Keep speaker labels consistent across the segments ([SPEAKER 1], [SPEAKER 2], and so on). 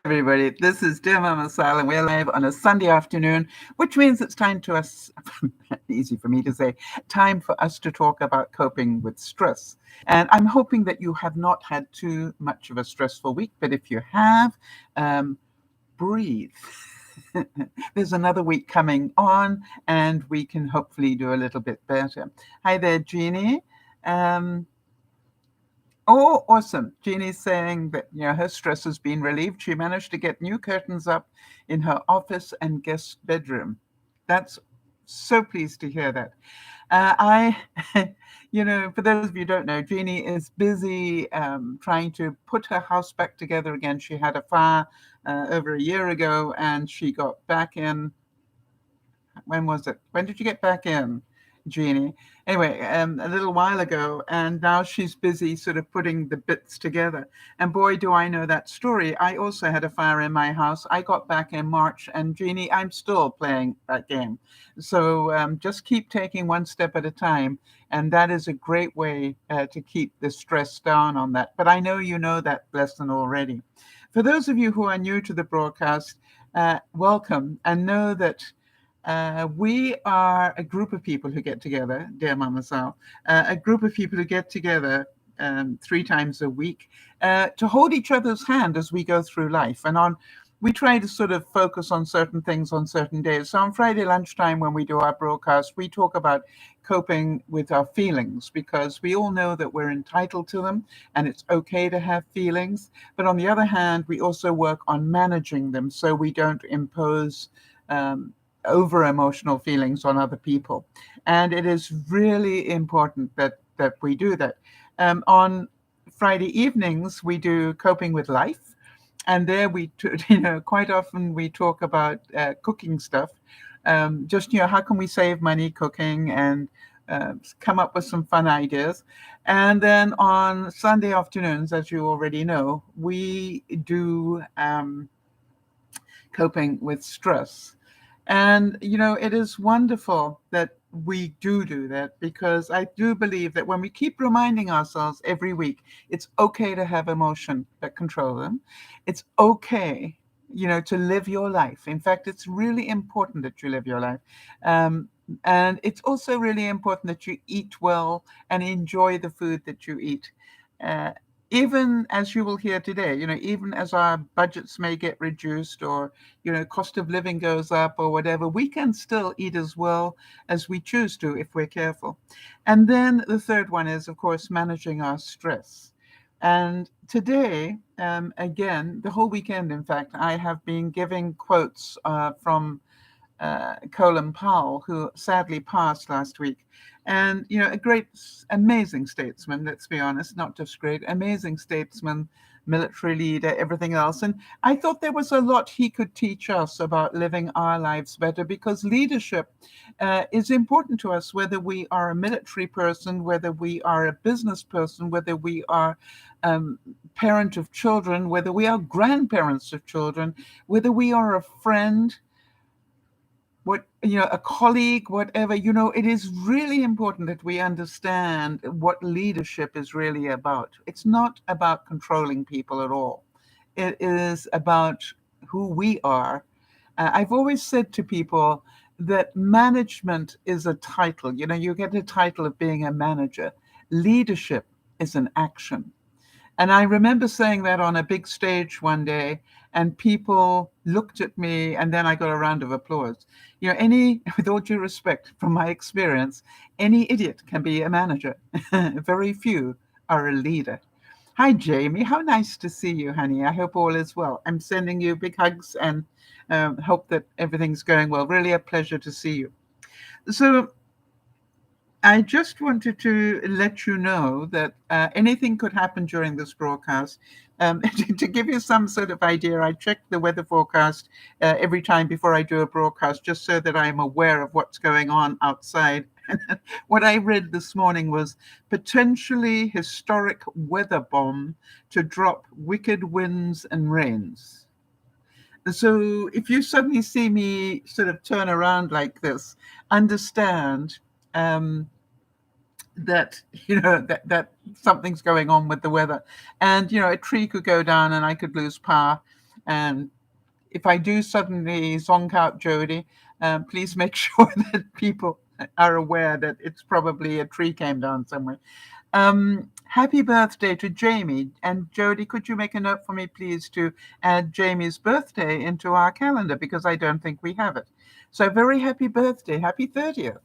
[SPEAKER 1] Everybody, this is DearMamaSal, and we're live on a Sunday afternoon, which means it's time to us, easy for me to say, time for us to talk about coping with stress. And I'm hoping that you have not had too much of a stressful week, but if you have, breathe. There's another week coming on, and we can hopefully do a little bit better. Hi there, Jeannie. Um, Oh, awesome. Jeannie's saying that her stress has been relieved. She managed to get new curtains up in her office and guest bedroom. That's so pleased to hear that. I, for those of you who don't know, Jeannie is busy trying to put her house back together again. She had a fire over a year ago, and she got back in. When was it? When did you get back in, Jeannie? Anyway, a little while ago, and now she's busy sort of putting the bits together. And boy, do I know that story. I also had a fire in my house. I got back in March, and Jeannie, I'm still playing that game. So just keep taking one step at a time, and that is a great way to keep the stress down on that. But I know you know that lesson already. For those of you who are new to the broadcast, welcome, and know that we are a group of people who get together, DearMamaSal, a group of people who get together 3 times a week to hold each other's hand as we go through life. And we try to sort of focus on certain things on certain days. So on Friday lunchtime, when we do our broadcast, we talk about coping with our feelings, because we all know that we're entitled to them and it's okay to have feelings. But on the other hand, we also work on managing them so we don't impose over emotional feelings on other people. And it is really important that we do that. On Friday evenings, we do coping with life. And there quite often we talk about cooking stuff. How can we save money cooking and come up with some fun ideas. And then on Sunday afternoons, as you already know, we do coping with stress. And, it is wonderful that we do that, because I do believe that when we keep reminding ourselves every week, it's okay to have emotion, but control them. It's okay, to live your life. In fact, it's really important that you live your life. And it's also really important that you eat well and enjoy the food that you eat. Uh, Even as you will hear today, even as our budgets may get reduced, or cost of living goes up or whatever, we can still eat as well as we choose to if we're careful. And then the third one is, of course, managing our stress. And today, again, the whole weekend, in fact, I have been giving quotes from Colin Powell, who sadly passed last week. And, a great, amazing statesman, let's be honest, not just great, amazing statesman, military leader, everything else. And I thought there was a lot he could teach us about living our lives better, because leadership is important to us, whether we are a military person, whether we are a business person, whether we are parent of children, whether we are grandparents of children, whether we are a friend, a colleague, whatever. It is really important that we understand what leadership is really about. It's not about controlling people at all. It is about who we are. I've always said to people that management is a title. You get a title of being a manager. Leadership is an action. And I remember saying that on a big stage one day, and people looked at me, and then I got a round of applause. With all due respect, from my experience, any idiot can be a manager. Very few are a leader. Hi, Jamie. How nice to see you, honey. I hope all is well. I'm sending you big hugs, and hope that everything's going well. Really a pleasure to see you. So I just wanted to let you know that anything could happen during this broadcast. To give you some sort of idea, I check the weather forecast every time before I do a broadcast, just so that I'm aware of what's going on outside. What I read this morning was potentially historic weather bomb to drop wicked winds and rains. So if you suddenly see me sort of turn around like this, understand. that that something's going on with the weather, and a tree could go down and I could lose power. And if I do suddenly zonk out Jody, please make sure that people are aware that it's probably a tree came down somewhere. Happy birthday to Jamie. And Jody, could you make a note for me, please, to add Jamie's birthday into our calendar, because I don't think we have it. So very happy birthday. Happy 30th.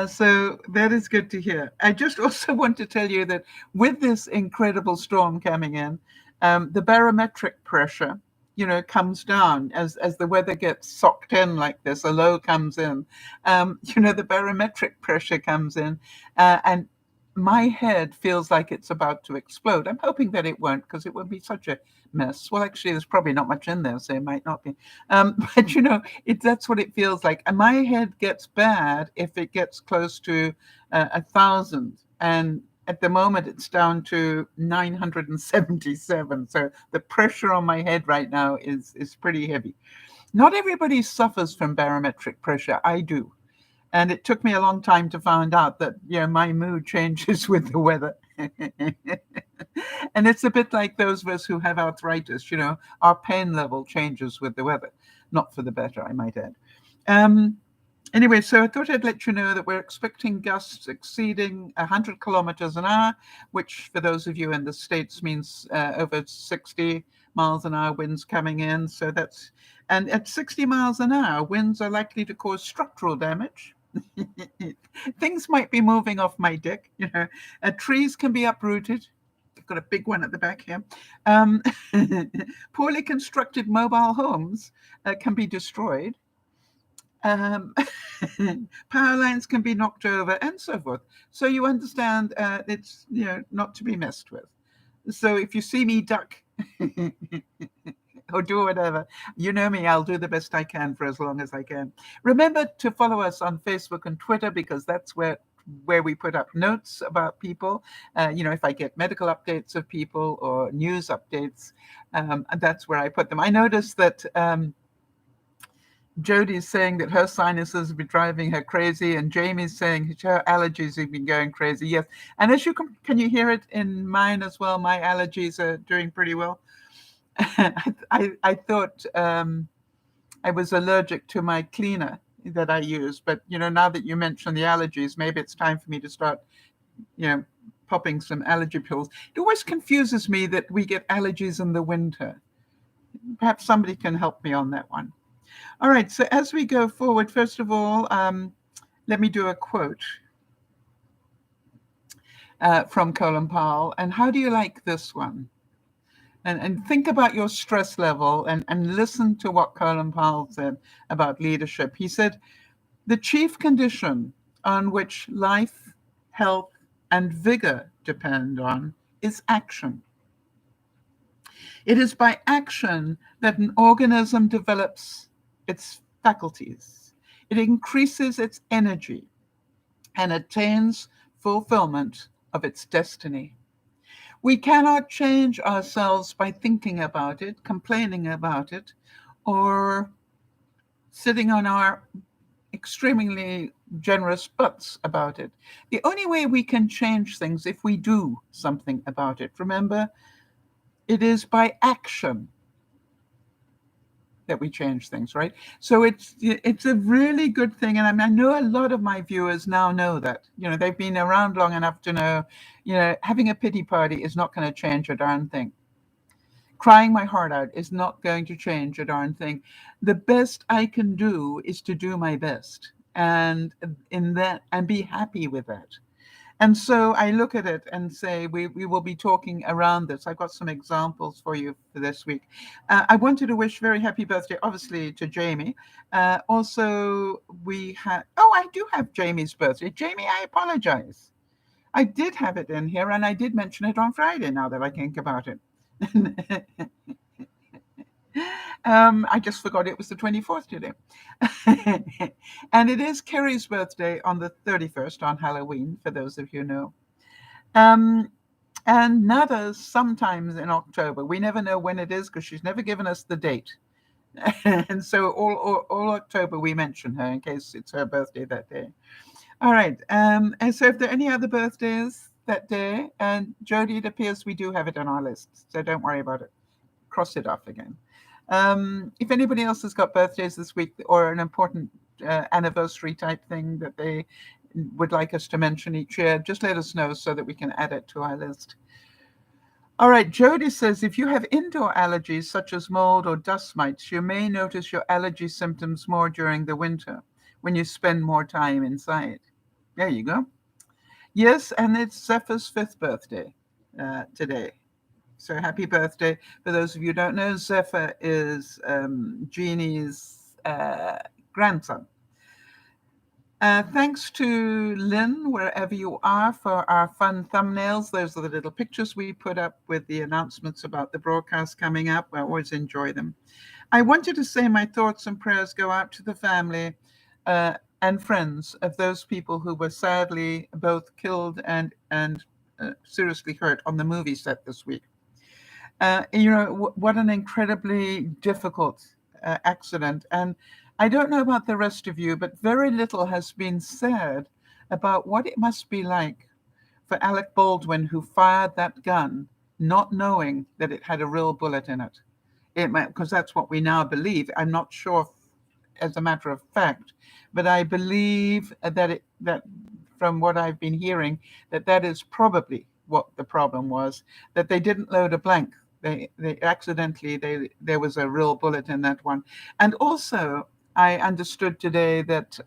[SPEAKER 1] So that is good to hear. I just also want to tell you that with this incredible storm coming in, the barometric pressure, comes down as the weather gets socked in like this. A low comes in, the barometric pressure comes in, and my head feels like it's about to explode. I'm hoping that it won't, because it would be such a mess. Well, actually, there's probably not much in there, so it might not be. But that's what it feels like. And my head gets bad if it gets close to 1,000. And at the moment, it's down to 977. So the pressure on my head right now is pretty heavy. Not everybody suffers from barometric pressure. I do. And it took me a long time to find out that, my mood changes with the weather. And it's a bit like those of us who have arthritis, our pain level changes with the weather. Not for the better, I might add. Anyway, so I thought I'd let you know that we're expecting gusts exceeding 100 kilometers an hour, which for those of you in the States means over 60 miles an hour winds coming in. And at 60 miles an hour, winds are likely to cause structural damage. Things might be moving off my deck. Trees can be uprooted. I've got a big one at the back here. Poorly constructed mobile homes can be destroyed. Power lines can be knocked over, and so forth. So you understand, it's not to be messed with. So if you see me duck or do whatever, you know me, I'll do the best I can for as long as I can. Remember to follow us on Facebook and Twitter, because that's where we put up notes about people. If I get medical updates of people or news updates, that's where I put them. I noticed that Jody's saying that her sinuses have been driving her crazy, and Jamie's saying her allergies have been going crazy. Yes, and as can you hear it in mine as well? My allergies are doing pretty well. I thought I was allergic to my cleaner that I use, but now that you mentioned the allergies, maybe it's time for me to start, popping some allergy pills. It always confuses me that we get allergies in the winter. Perhaps somebody can help me on that one. All right, so as we go forward, first of all, let me do a quote from Colin Powell. And how do you like this one? And think about your stress level and listen to what Colin Powell said about leadership. He said, the chief condition on which life, health, and vigor depend on is action. It is by action that an organism develops its faculties. It increases its energy and attains fulfillment of its destiny. We cannot change ourselves by thinking about it, complaining about it, or sitting on our extremely generous butts about it. The only way we can change things if we do something about it. Remember, it is by action that we change things, right? So it's a really good thing. And I know a lot of my viewers now know that. They've been around long enough to know, having a pity party is not going to change a darn thing. Crying my heart out is not going to change a darn thing. The best I can do is to do my best, and be happy with that. And so I look at it and say, we will be talking around this. I've got some examples for you for this week. I wanted to wish very happy birthday, obviously, to Jamie. Also, I do have Jamie's birthday. Jamie, I apologize. I did have it in here, and I did mention it on Friday, now that I think about it. I just forgot it was the 24th today. And it is Kerry's birthday on the 31st, on Halloween, for those of you who know. And Nada's sometimes in October. We never know when it is because she's never given us the date. And so all October we mention her in case it's her birthday that day. All right. And so if there are any other birthdays that day, and Jody, it appears we do have it on our list, so don't worry about it. Cross it off again. If anybody else has got birthdays this week or an important anniversary type thing that they would like us to mention each year, just let us know so that we can add it to our list. All right, Jody says, if you have indoor allergies such as mold or dust mites, you may notice your allergy symptoms more during the winter when you spend more time inside. There you go. Yes, and it's Zephyr's 5th birthday today. So happy birthday. For those of you who don't know, Zephyr is Jeannie's grandson. Thanks to Lynn, wherever you are, for our fun thumbnails. Those are the little pictures we put up with the announcements about the broadcast coming up. I always enjoy them. I wanted to say my thoughts and prayers go out to the family and friends of those people who were sadly both killed and seriously hurt on the movie set this week. What an incredibly difficult accident. And I don't know about the rest of you, but very little has been said about what it must be like for Alec Baldwin, who fired that gun, not knowing that it had a real bullet in it. Because that's what we now believe. I'm not sure as a matter of fact, but I believe that from what I've been hearing, that is probably what the problem was, that they didn't load a blank. They accidentally, there was a real bullet in that one. And also, I understood today that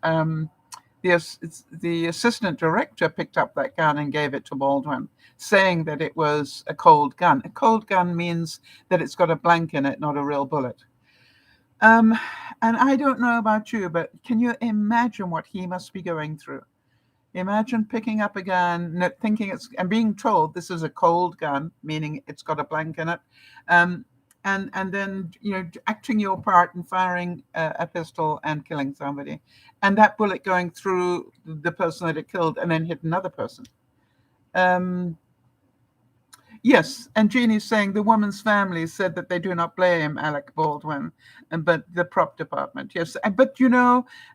[SPEAKER 1] the assistant director picked up that gun and gave it to Baldwin, saying that it was a cold gun. A cold gun means that it's got a blank in it, not a real bullet. And I don't know about you, but can you imagine what he must be going through? Imagine picking up a gun, thinking and being told this is a cold gun, meaning it's got a blank in it, and then acting your part and firing a pistol and killing somebody, and that bullet going through the person that it killed and then hit another person. Yes, and Jeannie's saying the woman's family said that they do not blame Alec Baldwin, but the prop department. Yes, but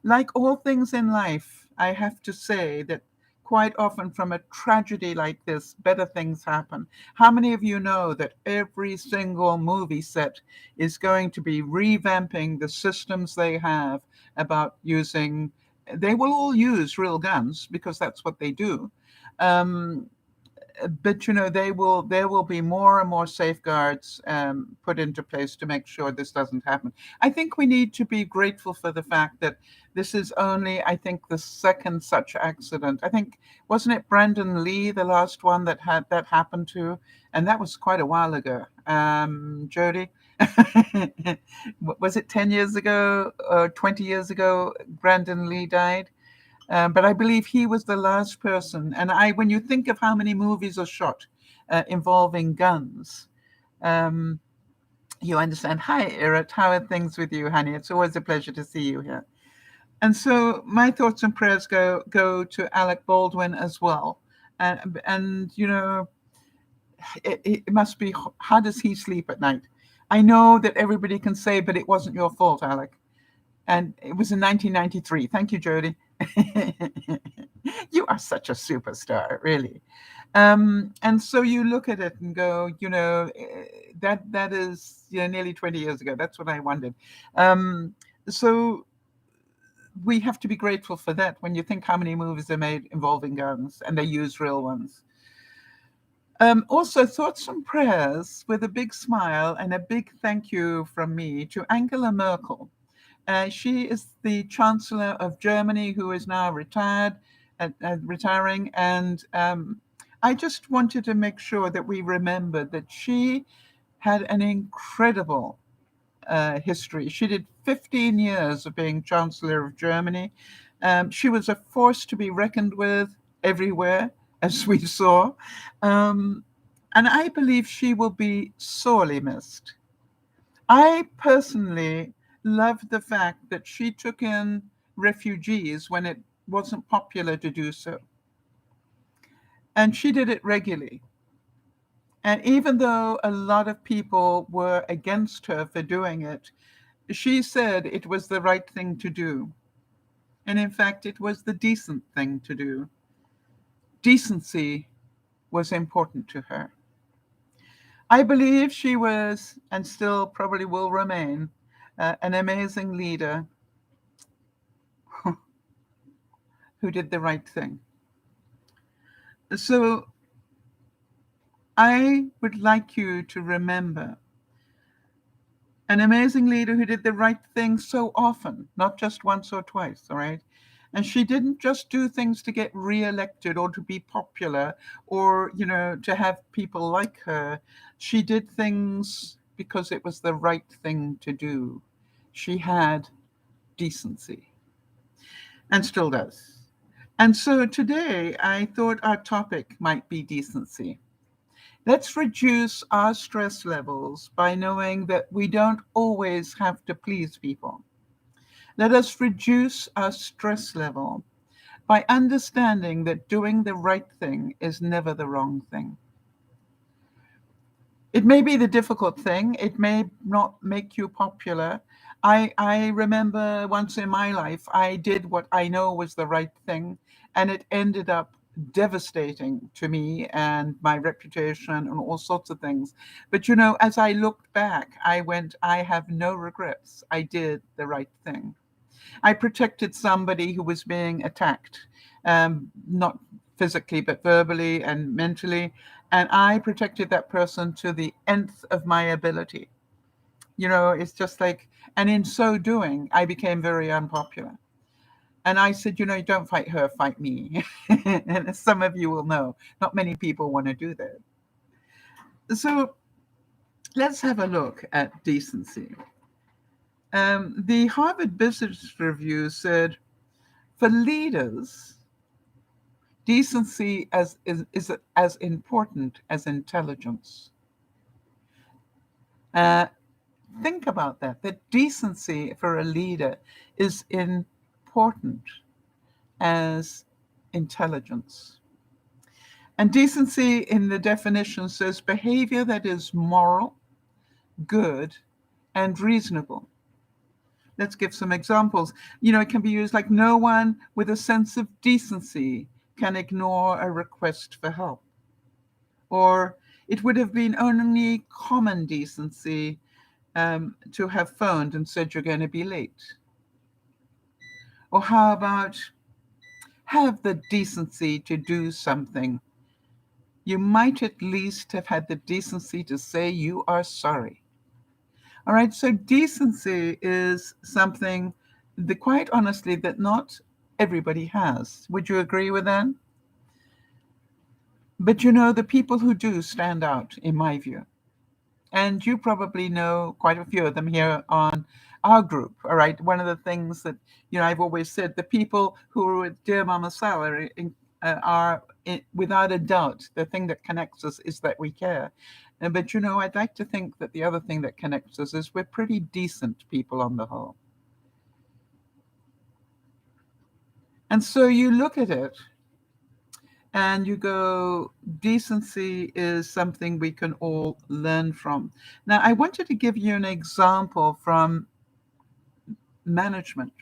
[SPEAKER 1] like all things in life, I have to say that quite often from a tragedy like this, better things happen. How many of you know that every single movie set is going to be revamping the systems they have about using, they will all use real guns because that's what they do. But there will be more and more safeguards put into place to make sure this doesn't happen. I think we need to be grateful for the fact that this is only, I think, the second such accident. I think, wasn't it Brandon Lee, the last one that happened to? And that was quite a while ago. Jody, was it 10 years ago or 20 years ago Brandon Lee died? But I believe he was the last person. And when you think of how many movies are shot involving guns, you understand. Hi, Erit. How are things with you, honey? It's always a pleasure to see you here. And so my thoughts and prayers go to Alec Baldwin as well. And it must be, how does he sleep at night? I know that everybody can say, but it wasn't your fault, Alec. And it was in 1993. Thank you, Jody. You are such a superstar, really. And so you look at it and go, that is nearly 20 years ago. That's what I wondered. So we have to be grateful for that when you think how many movies are made involving guns and they use real ones. Also, thoughts and prayers with a big smile and a big thank you from me to Angela Merkel. She is the Chancellor of Germany, who is now retiring. And I just wanted to make sure that we remember that she had an incredible history. She did 15 years of being Chancellor of Germany. She was a force to be reckoned with everywhere, as we saw. And I believe she will be sorely missed. I personally loved the fact that she took in refugees when it wasn't popular to do so. And she did it regularly. And even though a lot of people were against her for doing it, she said it was the right thing to do. And in fact, it was the decent thing to do. Decency was important to her. I believe she was, and still probably will remain, an amazing leader who did the right thing. So I would like you to remember an amazing leader who did the right thing so often, not just once or twice, all right? And she didn't just do things to get reelected or to be popular or, to have people like her. She did things because it was the right thing to do. She had decency and still does. And so today I thought our topic might be decency. Let's reduce our stress levels by knowing that we don't always have to please people. Let us reduce our stress level by understanding that doing the right thing is never the wrong thing. It may be the difficult thing. It may not make you popular. I remember once in my life, I did what I know was the right thing, and it ended up devastating to me and my reputation and all sorts of things. But, as I looked back, I went, I have no regrets. I did the right thing. I protected somebody who was being attacked, not physically, but verbally and mentally. And I protected that person to the nth of my ability. It's just like, and in so doing, I became very unpopular. And I said, don't fight her, fight me. And as some of you will know, not many people want to do that. So let's have a look at decency. The Harvard Business Review said, for leaders, decency is as important as intelligence. Think about that decency for a leader is important as intelligence. And decency in the definition says behavior that is moral, good, and reasonable. Let's give some examples. It can be used like no one with a sense of decency can ignore a request for help. Or it would have been only common decency to have phoned and said you're going to be late. Or how about have the decency to do something? You might at least have had the decency to say you are sorry. All right, so decency is something that, quite honestly, that not everybody has. Would you agree with that? But the people who do stand out, in my view. And you probably know quite a few of them here on our group, all right? One of the things that, I've always said, the people who are with DearMamaSal are without a doubt, the thing that connects us is that we care. But, I'd like to think that the other thing that connects us is we're pretty decent people on the whole. And so you look at it and you go, decency is something we can all learn from. Now, I wanted to give you an example from management.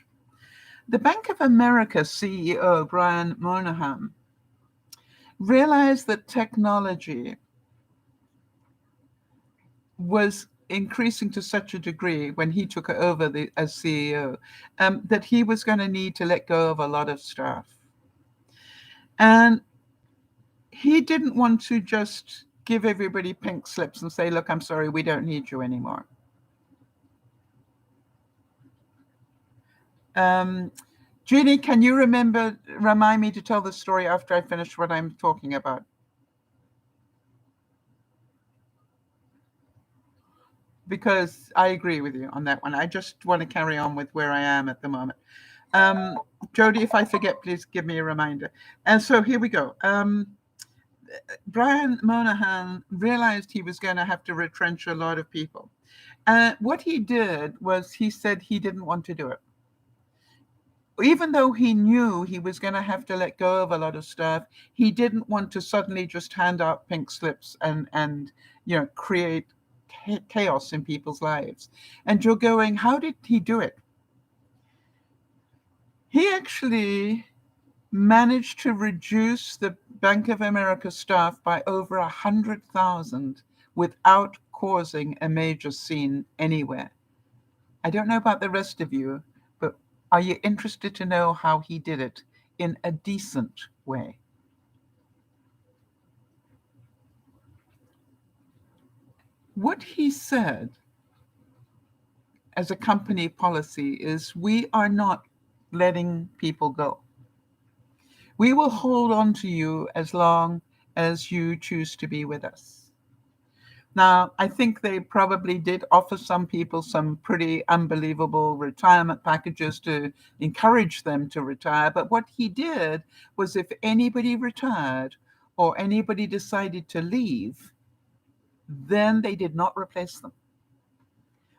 [SPEAKER 1] The Bank of America CEO, Brian Moynihan, realized that technology was increasing to such a degree when he took over as CEO that he was going to need to let go of a lot of staff. And he didn't want to just give everybody pink slips and say, look, I'm sorry, we don't need you anymore. Jeannie, can you remind me to tell the story after I finish what I'm talking about? Because I agree with you on that one. I just want to carry on with where I am at the moment. Jody, if I forget, please give me a reminder. And so here we go. Brian Moynihan realized he was going to have to retrench a lot of people. What he did was he said he didn't want to do it. Even though he knew he was going to have to let go of a lot of stuff, he didn't want to suddenly just hand out pink slips and create chaos in people's lives. And you're going, how did he do it? He actually managed to reduce the Bank of America staff by over 100,000 without causing a major scene anywhere. I don't know about the rest of you, but are you interested to know how he did it in a decent way? What he said as a company policy is, we are not letting people go. We will hold on to you as long as you choose to be with us. Now, I think they probably did offer some people some pretty unbelievable retirement packages to encourage them to retire. But what he did was, if anybody retired or anybody decided to leave, then they did not replace them.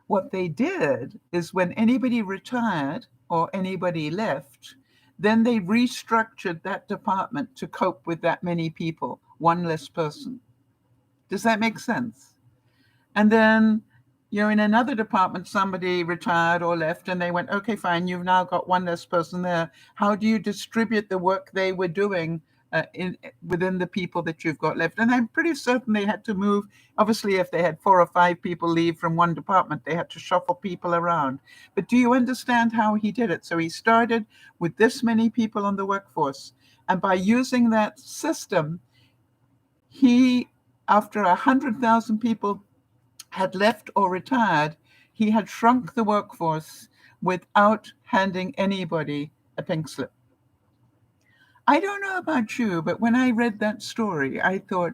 [SPEAKER 1] What they did is, when anybody retired or anybody left, then they restructured that department to cope with that many people, one less person. Does that make sense? And then, in another department, somebody retired or left, and they went, okay, fine, you've now got one less person there. How do you distribute the work they were doing within the people that you've got left? And I'm pretty certain they had to move. Obviously, if they had 4 or 5 people leave from one department, they had to shuffle people around. But do you understand how he did it? So he started with this many people on the workforce. And by using that system, he, after 100,000 people had left or retired, he had shrunk the workforce without handing anybody a pink slip. I don't know about you, but when I read that story, I thought,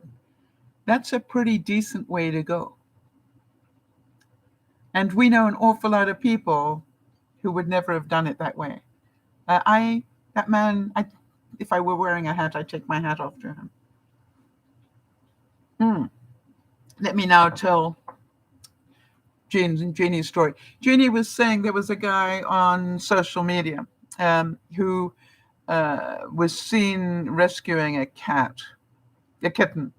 [SPEAKER 1] that's a pretty decent way to go. And we know an awful lot of people who would never have done it that way. That man, if I were wearing a hat, I'd take my hat off to him. Let me now tell Jeannie's story. Jeannie was saying there was a guy on social media who was seen rescuing a kitten.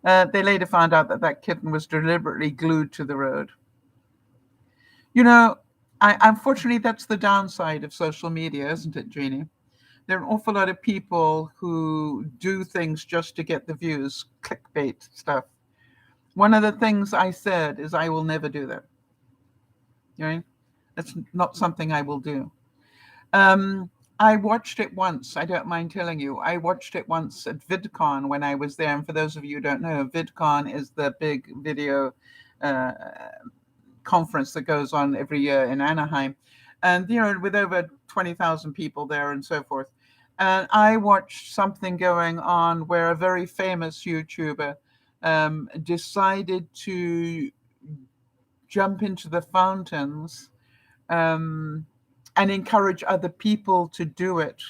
[SPEAKER 1] They later found out that kitten was deliberately glued to the road. Unfortunately, that's the downside of social media, isn't it, Jeannie? There are an awful lot of people who do things just to get the views, clickbait stuff. One of the things I said is, I will never do that. Right? That's not something I will do. I watched it once. I don't mind telling you. I watched it once at VidCon when I was there. And for those of you who don't know, VidCon is the big video conference that goes on every year in Anaheim. And, with over 20,000 people there and so forth. And I watched something going on where a very famous YouTuber decided to jump into the fountains and encourage other people to do it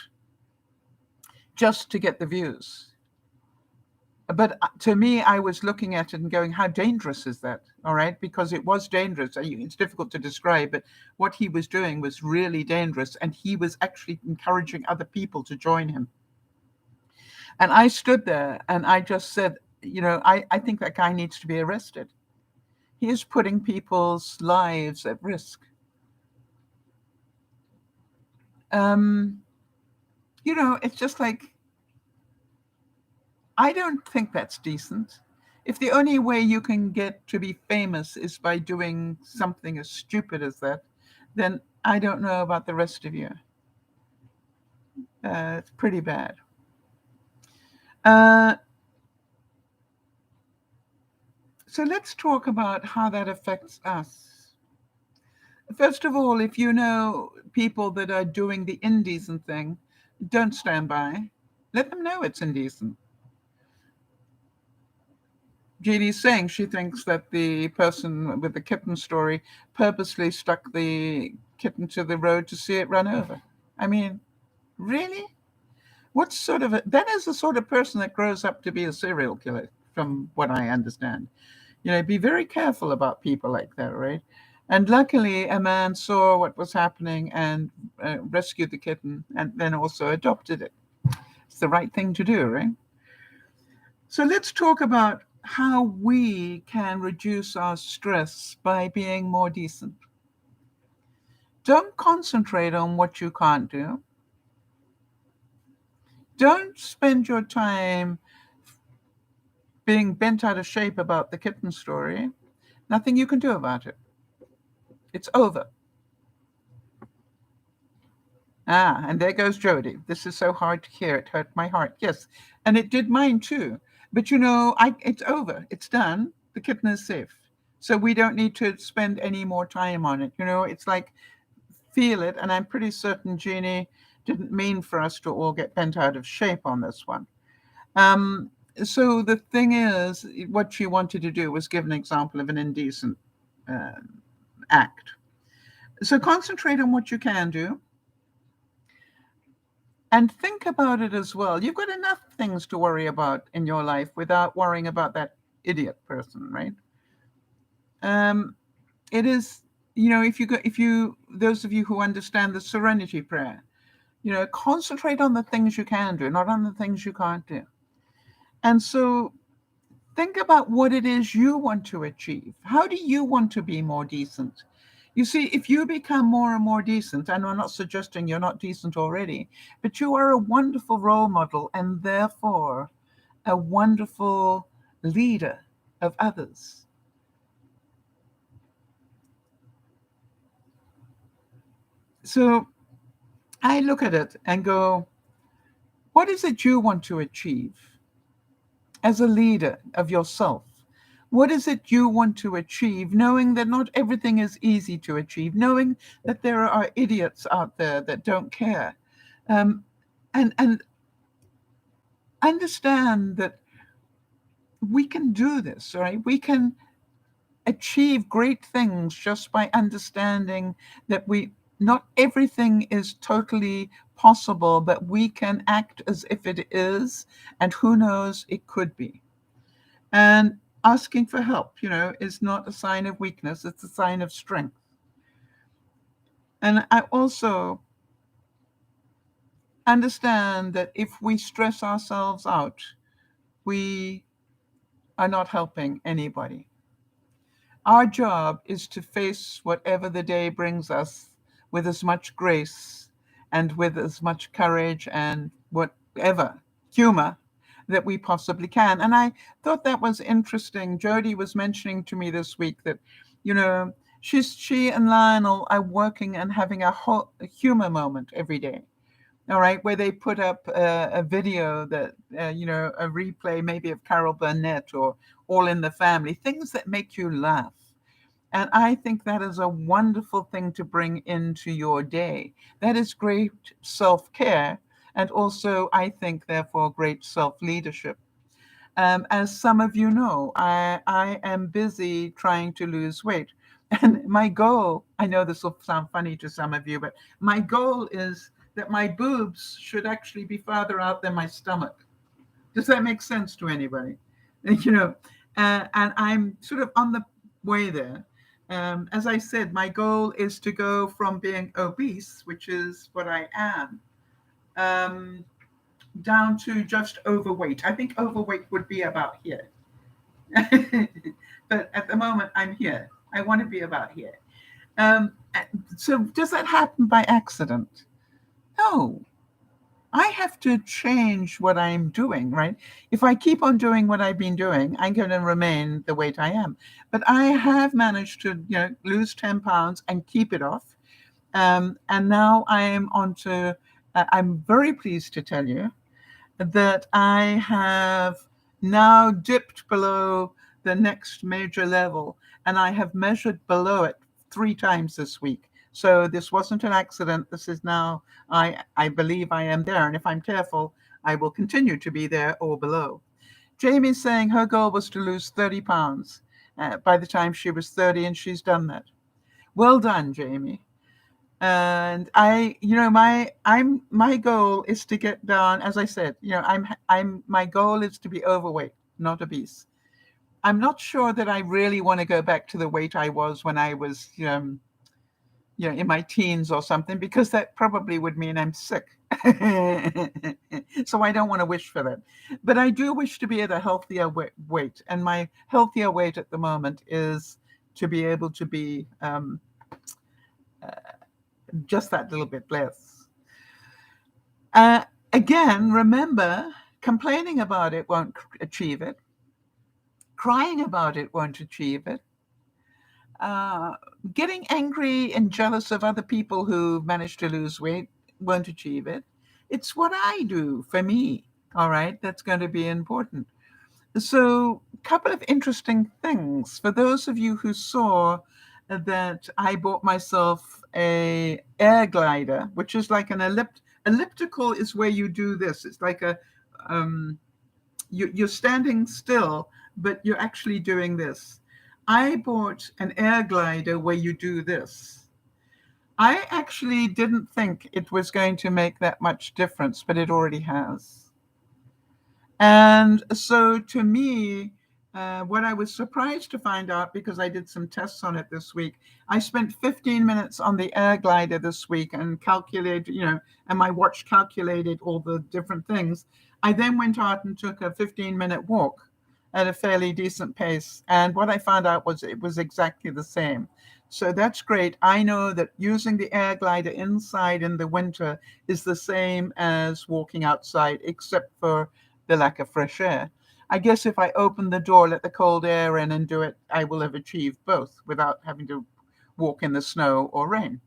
[SPEAKER 1] just to get the views. But to me, I was looking at it and going, how dangerous is that? All right, because it was dangerous. It's difficult to describe, but what he was doing was really dangerous. And he was actually encouraging other people to join him. And I stood there and I just said, I think that guy needs to be arrested. He is putting people's lives at risk. It's just like, I don't think that's decent. If the only way you can get to be famous is by doing something as stupid as that, then I don't know about the rest of you. It's pretty bad. So let's talk about how that affects us. First of all, if you know people that are doing the indecent thing, don't stand by. Let them know it's indecent. Jeannie's saying she thinks that the person with the kitten story purposely stuck the kitten to the road to see it run over. I mean, really? That is the sort of person that grows up to be a serial killer, from what I understand. Be very careful about people like that, right? And luckily, a man saw what was happening and rescued the kitten and then also adopted it. It's the right thing to do, right? So let's talk about how we can reduce our stress by being more decent. Don't concentrate on what you can't do. Don't spend your time being bent out of shape about the kitten story. Nothing you can do about it. It's over. Ah, and there goes Jody. This is so hard to hear. It hurt my heart. Yes, and it did mine too. But it's over. It's done. The kitten is safe. So we don't need to spend any more time on it. It's like, feel it. And I'm pretty certain Jeannie didn't mean for us to all get bent out of shape on this one. So the thing is, what she wanted to do was give an example of an indecent act. So concentrate on what you can do. And think about it as well. You've got enough things to worry about in your life without worrying about that idiot person, right? It is, those of you who understand the serenity prayer, concentrate on the things you can do, not on the things you can't do. And so think about what it is you want to achieve. How do you want to be more decent? You see, if you become more and more decent, and I'm not suggesting you're not decent already, but you are a wonderful role model and therefore a wonderful leader of others. So I look at it and go, what is it you want to achieve as a leader of yourself? What is it you want to achieve, knowing that not everything is easy to achieve, knowing that there are idiots out there that don't care, and understand that we can do this, right? We can achieve great things just by understanding that not everything is totally possible, but we can act as if it is, and who knows, it could be. And asking for help, is not a sign of weakness, it's a sign of strength. And I also understand that if we stress ourselves out, we are not helping anybody. Our job is to face whatever the day brings us with as much grace and with as much courage and whatever humor that we possibly can. And I thought that was interesting. Jody was mentioning to me this week that, she and Lionel are working and having a humor moment every day. All right, where they put up a video that, a replay maybe of Carol Burnett or All in the Family, things that make you laugh. And I think that is a wonderful thing to bring into your day. That is great self-care. And also, I think, therefore, great self-leadership. As some of you know, I am busy trying to lose weight. And my goal, I know this will sound funny to some of you, but my goal is that my boobs should actually be farther out than my stomach. Does that make sense to anybody? And I'm sort of on the way there. As I said, my goal is to go from being obese, which is what I am, down to just overweight. I think overweight would be about here. But at the moment, I'm here. I want to be about here. So does that happen by accident? No. I have to change what I'm doing, right? If I keep on doing what I've been doing, I'm going to remain the weight I am. But I have managed to, lose 10 pounds and keep it off. And now I am on to, I'm very pleased to tell you that I have now dipped below the next major level, and I have measured below it 3 times this week. So this wasn't an accident. This is now, I believe I am there. And if I'm careful, I will continue to be there or below. Jamie's saying her goal was to lose 30 pounds by the time she was 30, and she's done that. Well done, Jamie. And my goal is to get down, as I said, my goal is to be overweight, not obese. I'm not sure that I really want to go back to the weight I was when I was, in my teens or something, because that probably would mean I'm sick. So I don't want to wish for that. But I do wish to be at a healthier weight. And my healthier weight at the moment is to be able to be just that little bit less. Again, remember, complaining about it won't achieve it. Crying about it won't achieve it. Uh, Getting angry and jealous of other people who managed to lose weight won't achieve it. It's what I do for me, all right, that's going to be important. So, a couple of interesting things. For those of you who saw that I bought myself a air glider, which is like an elliptical is where you do this. It's like a you're standing still, but you're actually doing this. I bought an air glider where you do this. I actually didn't think it was going to make that much difference, but it already has. And so to me, what I was surprised to find out, because I did some tests on it this week, I spent 15 minutes on the air glider this week and calculated, and my watch calculated all the different things. I then went out and took a 15-minute walk at a fairly decent pace. And what I found out was it was exactly the same. So that's great. I know that using the air glider inside in the winter is the same as walking outside, except for the lack of fresh air. I guess if I open the door, let the cold air in and do it, I will have achieved both without having to walk in the snow or rain.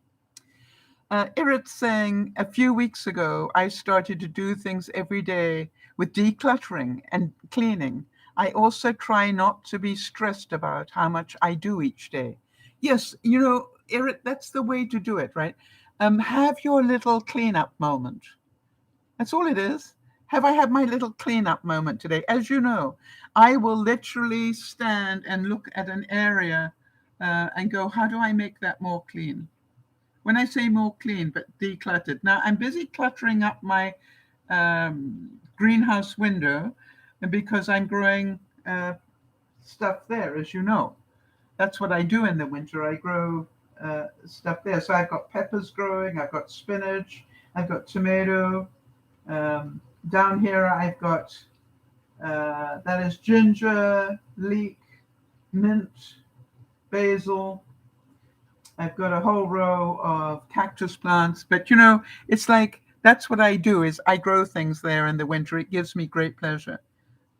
[SPEAKER 1] Irit's saying, a few weeks ago, I started to do things every day with decluttering and cleaning. I also try not to be stressed about how much I do each day. Yes, Irit, that's the way to do it, right? Have your little cleanup moment. That's all it is. Have I had my little cleanup moment today? As you know, I will literally stand and look at an area and go, how do I make that more clean? When I say more clean, but decluttered. Now, I'm busy cluttering up my greenhouse window because I'm growing stuff there, as you know. That's what I do in the winter. I grow stuff there. So I've got peppers growing, I've got spinach, I've got tomato. Down here, I've got that is ginger, leek, mint, basil. I've got a whole row of cactus plants. But it's like that's what I do is I grow things there in the winter. It gives me great pleasure.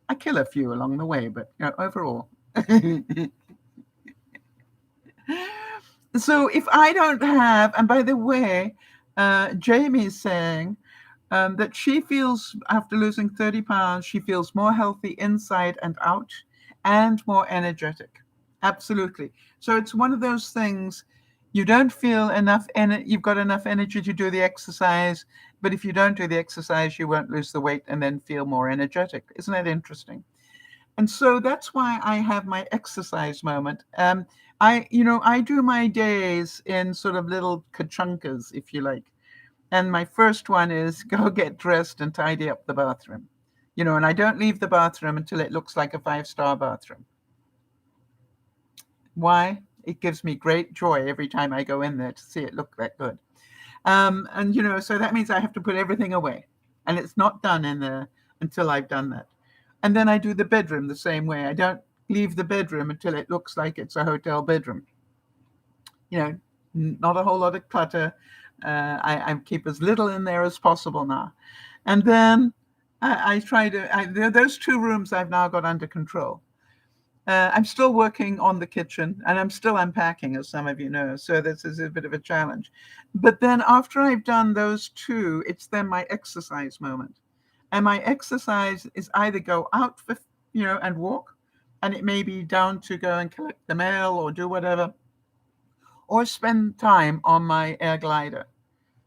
[SPEAKER 1] I kill a few along the way, but overall. So if I don't have, and by the way, Jamie's saying that she feels after losing 30 pounds, she feels more healthy inside and out and more energetic. Absolutely. So it's one of those things you don't feel enough, you've got enough energy to do the exercise, but if you don't do the exercise, you won't lose the weight and then feel more energetic. Isn't that interesting? And so that's why I have my exercise moment. I do my days in sort of little kachunkas, if you like. And my first one is go get dressed and tidy up the bathroom. And I don't leave the bathroom until it looks like a 5-star bathroom. Why? It gives me great joy every time I go in there to see it look that good. So that means I have to put everything away. And it's not done in there until I've done that. And then I do the bedroom the same way. I don't leave the bedroom until it looks like it's a hotel bedroom. Not a whole lot of clutter. I keep as little in there as possible now. And then I try to, those 2 rooms I've now got under control. I'm still working on the kitchen and I'm still unpacking, as some of you know. So this is a bit of a challenge. But then after I've done those 2, it's then my exercise moment. And my exercise is either go out for, and walk, and it may be down to go and collect the mail or do whatever, or spend time on my air glider.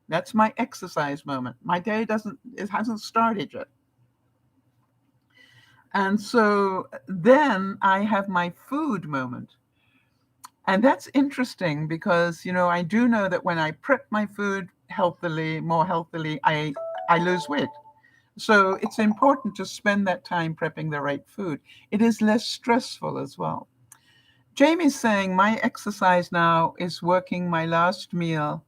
[SPEAKER 1] That's my exercise moment. My day hasn't started yet. And so then I have my food moment. And that's interesting because, I do know that when I prep my food more healthily, I lose weight. So it's important to spend that time prepping the right food. It is less stressful as well. Jamie's saying my exercise now is working my last meal.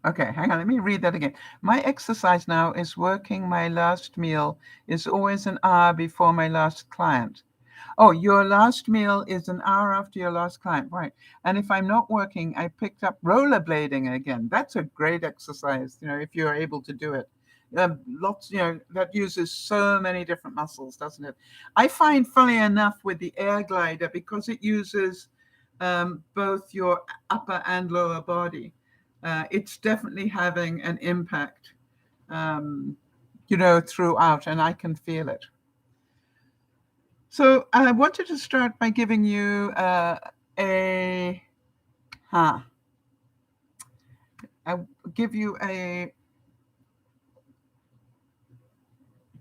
[SPEAKER 1] Okay, hang on, let me read that again. My exercise now is working my last meal is always an hour before my last client. Oh, your last meal is an hour after your last client, right? And if I'm not working, I picked up rollerblading again. That's a great exercise, if you're able to do it. Lots, that uses so many different muscles, doesn't it? I find, funny enough, with the air glider, because it uses both your upper and lower body, it's definitely having an impact, throughout, and I can feel it. So I wanted to start by giving you a, huh, I give you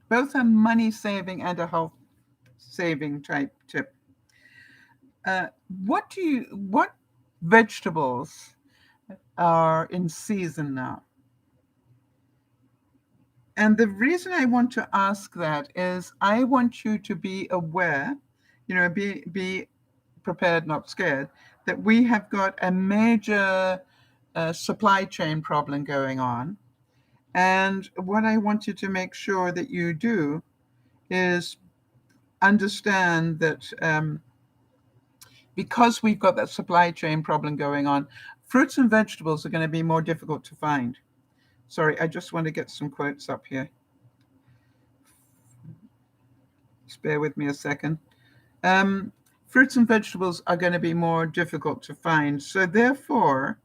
[SPEAKER 1] both a money saving and a health saving type tip. What vegetables are in season now? And the reason I want to ask that is I want you to be aware, be prepared, not scared, that we have got a major supply chain problem going on. And what I want you to make sure that you do is understand that because we've got that supply chain problem going on, fruits and vegetables are going to be more difficult to find. Sorry, I just want to get some quotes up here. Just bear with me a second. Fruits and vegetables are going to be more difficult to find. So therefore,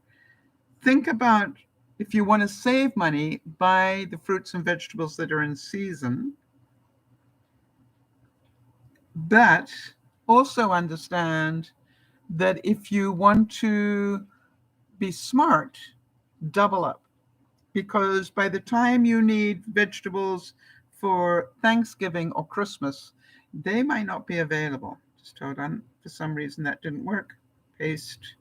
[SPEAKER 1] think about, if you want to save money, buy the fruits and vegetables that are in season. But also understand that if you want to be smart, double up. Because by the time you need vegetables for Thanksgiving or Christmas, they might not be available. Just hold on. For some reason, that didn't work. Paste.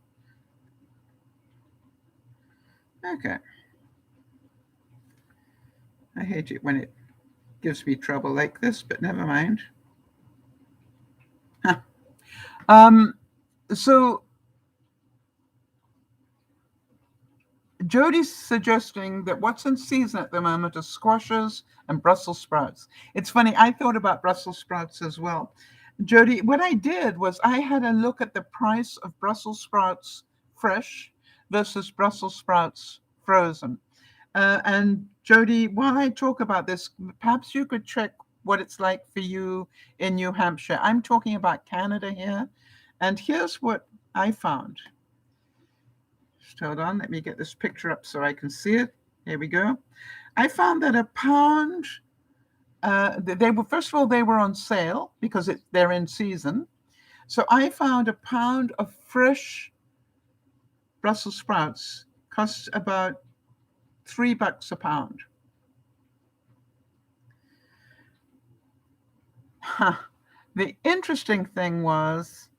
[SPEAKER 1] Okay. I hate it when it gives me trouble like this, but never mind. Huh. So Jody's suggesting that what's in season at the moment are squashes and Brussels sprouts. It's funny, I thought about Brussels sprouts as well. Jody, what I did was I had a look at the price of Brussels sprouts fresh versus Brussels sprouts frozen. And Jody, while I talk about this, perhaps you could check what it's like for you in New Hampshire. I'm talking about Canada here. And here's what I found. Just hold on, let me get this picture up so I can see it. Here we go. I found that a pound, they were, first of all, they were on sale because they're in season. So I found a pound of fresh Brussels sprouts costs about $3 a pound. Huh. The interesting thing was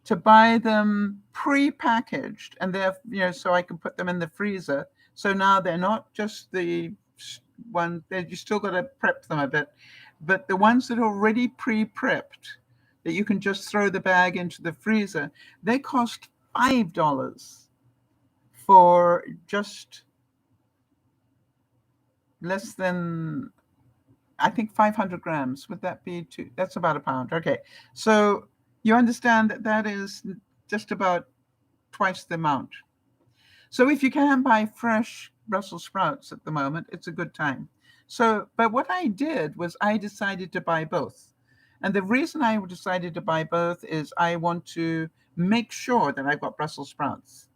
[SPEAKER 1] to buy them pre-packaged, and they're, so I can put them in the freezer. So now they're not just the one, you still got to prep them a bit, but the ones that are already pre-prepped, that you can just throw the bag into the freezer, they cost $5 for just less than, I think, 500 grams. Would that be two? That's about a pound. Okay. So you understand that that is just about twice the amount. So if you can buy fresh Brussels sprouts at the moment, it's a good time. So, but what I did was I decided to buy both. And the reason I decided to buy both is I want to make sure that I've got Brussels sprouts.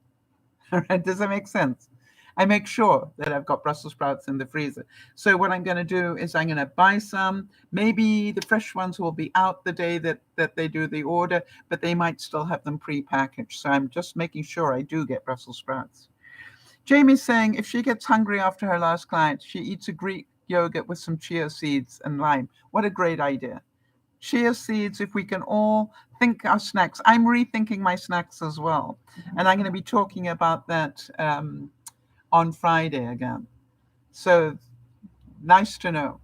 [SPEAKER 1] All right, does that make sense? I make sure that I've got Brussels sprouts in the freezer. So what I'm going to do is I'm going to buy some. Maybe the fresh ones will be out the day that they do the order, but they might still have them pre-packaged. So I'm just making sure I do get Brussels sprouts. Jamie's saying if she gets hungry after her last client, she eats a Greek yogurt with some chia seeds and lime. What a great idea. Chia seeds, if we can all think our snacks. I'm rethinking my snacks as well. And I'm going to be talking about that on Friday again. So nice to know.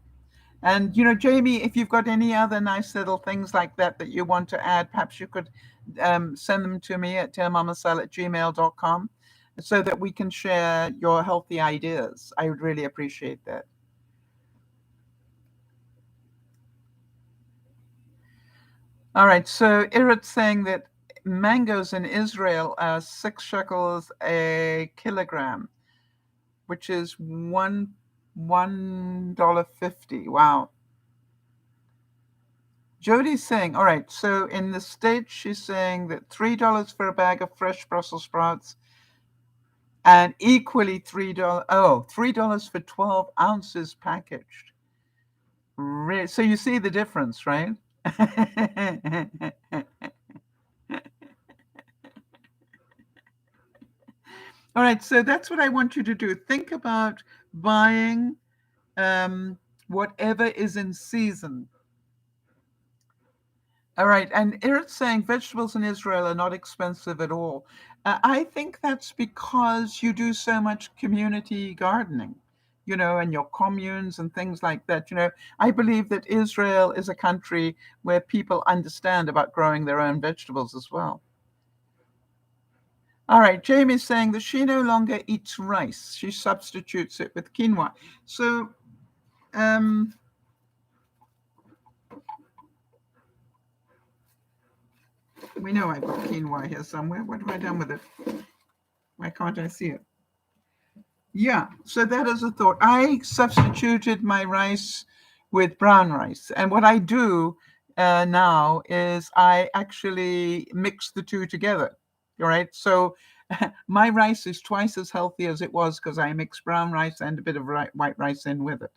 [SPEAKER 1] And, Jamie, if you've got any other nice little things like that you want to add, perhaps you could send them to me at DearMamaSal@gmail.com so that we can share your healthy ideas. I would really appreciate that. All right. So Irit's saying that mangoes in Israel are 6 shekels a kilogram, which is $1.50. Wow. Jody's saying, all right, so in the States, she's saying that $3 for a bag of fresh Brussels sprouts and equally $3. Oh, $3 for 12 ounces packaged. So you see the difference, right? All right, so that's what I want you to do. Think about buying whatever is in season. All right, and Eric's saying vegetables in Israel are not expensive at all. I think that's because you do so much community gardening, and your communes and things like that. I believe that Israel is a country where people understand about growing their own vegetables as well. All right, Jamie's saying that she no longer eats rice. She substitutes it with quinoa. So, we know I've got quinoa here somewhere. What have I done with it? Why can't I see it? Yeah, so that is a thought. I substituted my rice with brown rice. And what I do now is I actually mix the two together. All right. So my rice is twice as healthy as it was because I mix brown rice and a bit of white rice in with it.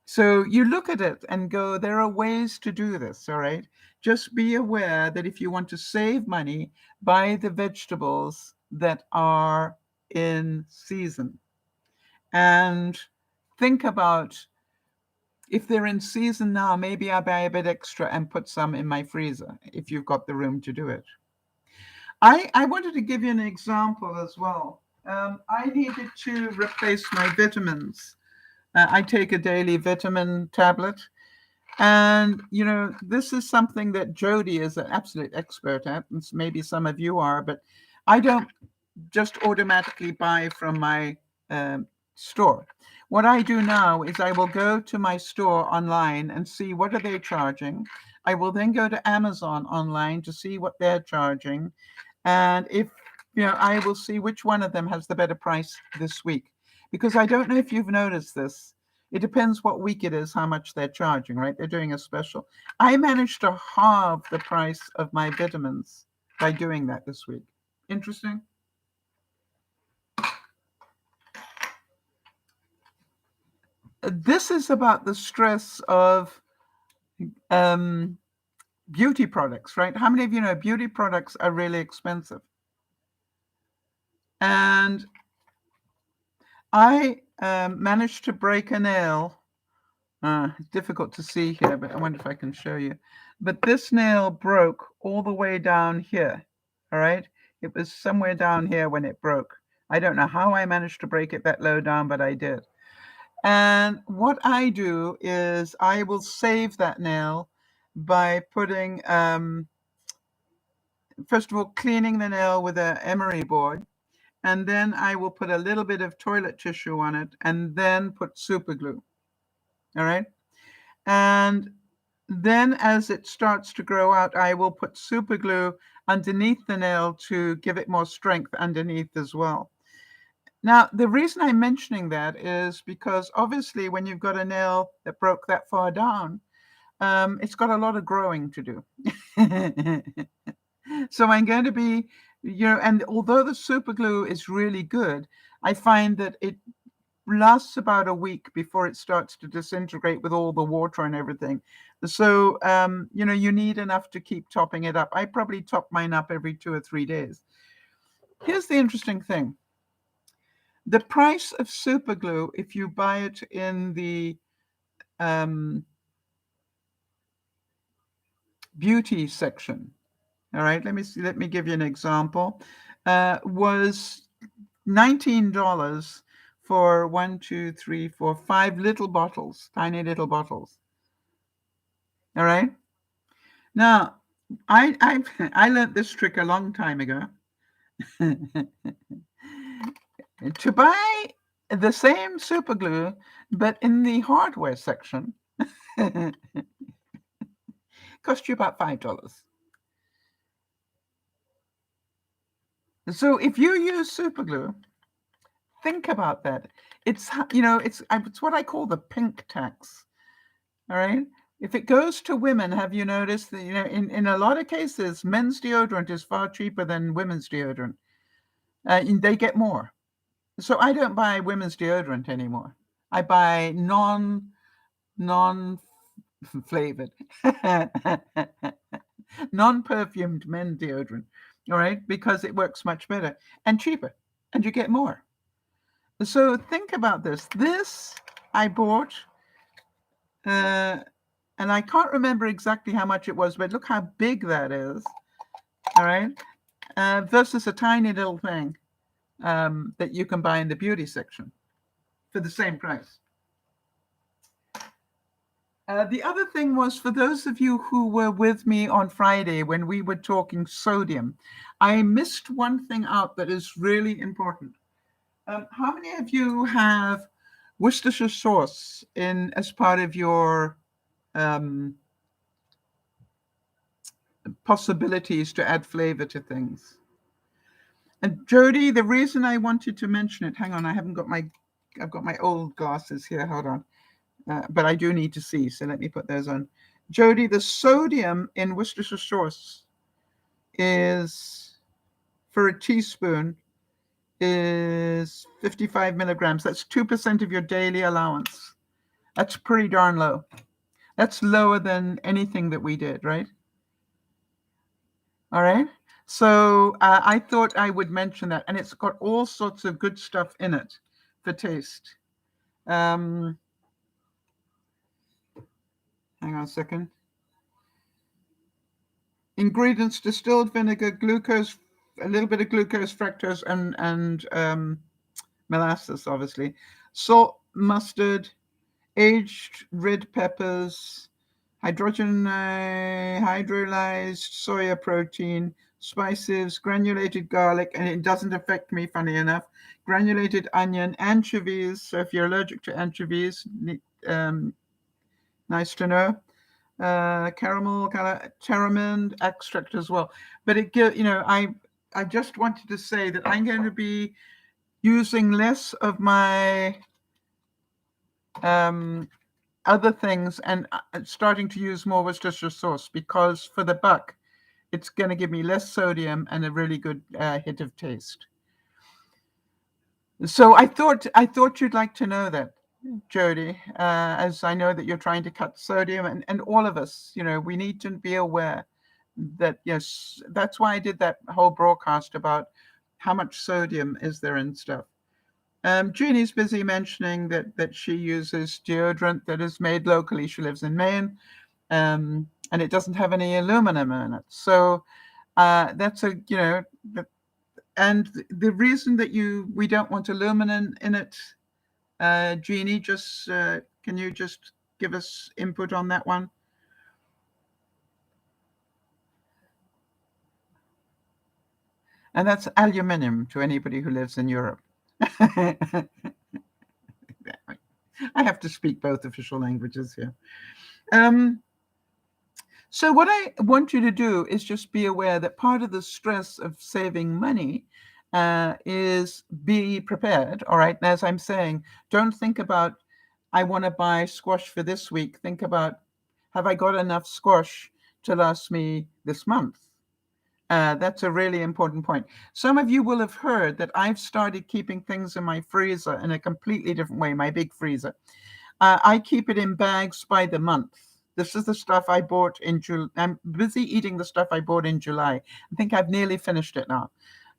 [SPEAKER 1] So you look at it and go, there are ways to do this. All right. Just be aware that if you want to save money, buy the vegetables that are in season. And think about if they're in season now, maybe I'll buy a bit extra and put some in my freezer if you've got the room to do it. I wanted to give you an example as well. I needed to replace my vitamins. I take a daily vitamin tablet. And, this is something that Jody is an absolute expert at. And maybe some of you are, but I don't just automatically buy from my store. What I do now is I will go to my store online and see what are they charging. I will then go to Amazon online to see what they're charging. And if, I will see which one of them has the better price this week. Because I don't know if you've noticed this. It depends what week it is, how much they're charging, right? They're doing a special. I managed to halve the price of my vitamins by doing that this week. Interesting. This is about the stress of beauty products, right? How many of you know beauty products are really expensive? And I managed to break a nail. It's difficult to see here, but I wonder if I can show you. But this nail broke all the way down here. All right. It was somewhere down here when it broke. I don't know how I managed to break it that low down, but I did. And what I do is I will save that nail by putting, first of all, cleaning the nail with an emery board. And then I will put a little bit of toilet tissue on it and then put super glue. All right. And then as it starts to grow out, I will put super glue underneath the nail to give it more strength underneath as well. Now, the reason I'm mentioning that is because obviously when you've got a nail that broke that far down, it's got a lot of growing to do. So I'm going to be, and although the super glue is really good, I find that it lasts about a week before it starts to disintegrate with all the water and everything. So, you need enough to keep topping it up. I probably top mine up every 2 or 3 days. Here's the interesting thing. The price of super glue, if you buy it in the beauty section, all right, let me give you an example, was $19 for 1, 2, 3, 4, 5 little bottles, tiny little bottles. All right. Now, I learned this trick a long time ago. To buy the same super glue, but in the hardware section, Cost you about $5. So if you use super glue, think about that. It's it's what I call the pink tax. All right. If it goes to women, have you noticed that in a lot of cases, men's deodorant is far cheaper than women's deodorant. And they get more. So I don't buy women's deodorant anymore. I buy non flavored, non perfumed men deodorant. All right, because it works much better and cheaper, and you get more. So think about this. This I bought, and I can't remember exactly how much it was, but look how big that is. All right, versus a tiny little thing that you can buy in the beauty section for the same price. The other thing was, for those of you who were with me on Friday when we were talking sodium, I missed one thing out that is really important. How many of you have Worcestershire sauce as part of your possibilities to add flavor to things? And Jody, the reason I wanted to mention it, hang on, I've got my old glasses here, hold on. But I do need to see, so let me put those on. Jody, the sodium in Worcestershire sauce is, for a teaspoon, is 55 milligrams. That's 2% of your daily allowance. That's pretty darn low. That's lower than anything that we did, right? All right. So I thought I would mention that. And it's got all sorts of good stuff in it for taste. Hang on a second. Ingredients: distilled vinegar, glucose, a little bit of glucose, fructose, and molasses, obviously. Salt, mustard, aged red peppers, hydrolyzed soya protein, spices, granulated garlic, and it doesn't affect me, funny enough, granulated onion, anchovies. So if you're allergic to anchovies, nice to know. Caramel, tamarind extract as well. But I just wanted to say that I'm going to be using less of my other things and starting to use more Worcestershire sauce, because for the buck, it's going to give me less sodium and a really good hit of taste. So I thought you'd like to know that, Jody, as I know that you're trying to cut sodium, and all of us, we need to be aware that, yes, that's why I did that whole broadcast about how much sodium is there in stuff. Jeannie's busy mentioning that she uses deodorant that is made locally. She lives in Maine, and it doesn't have any aluminum in it. So that's and the reason that we don't want aluminum in it, Jeannie, just can you just give us input on that one? And that's aluminium to anybody who lives in Europe. I have to speak both official languages here. So what I want you to do is just be aware that part of the stress of saving money is be prepared. All right. And as I'm saying, don't think about, I want to buy squash for this week. Think about, have I got enough squash to last me this month? That's a really important point. Some of you will have heard that I've started keeping things in my freezer in a completely different way, my big freezer. I keep it in bags by the month. This is the stuff I bought in July. I'm busy eating the stuff I bought in July. I think I've nearly finished it now.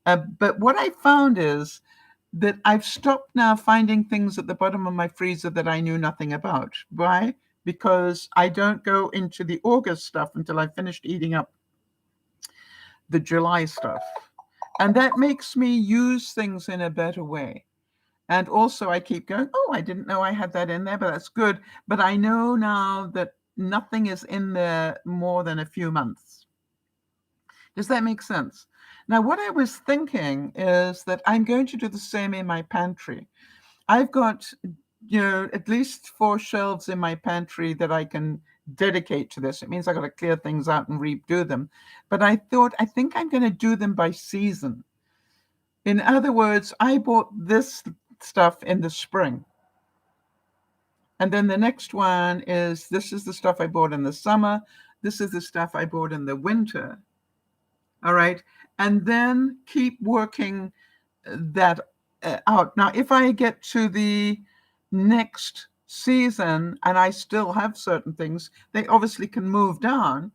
[SPEAKER 1] But what I found is that I've stopped now finding things at the bottom of my freezer that I knew nothing about. Why? Because I don't go into the August stuff until I've finished eating up the July stuff. And that makes me use things in a better way. And also I keep going, oh, I didn't know I had that in there, but that's good. But I know now that nothing is in there more than a few months. Does that make sense? Now, what I was thinking is that I'm going to do the same in my pantry. I've got, at least 4 shelves in my pantry that I can dedicate to this. It means I got to clear things out and redo them. But I think I'm going to do them by season. In other words, I bought this stuff in the spring. And then the next one is, this is the stuff I bought in the summer. This is the stuff I bought in the winter. All right. And then keep working that out. Now, if I get to the next season and I still have certain things, they obviously can move down.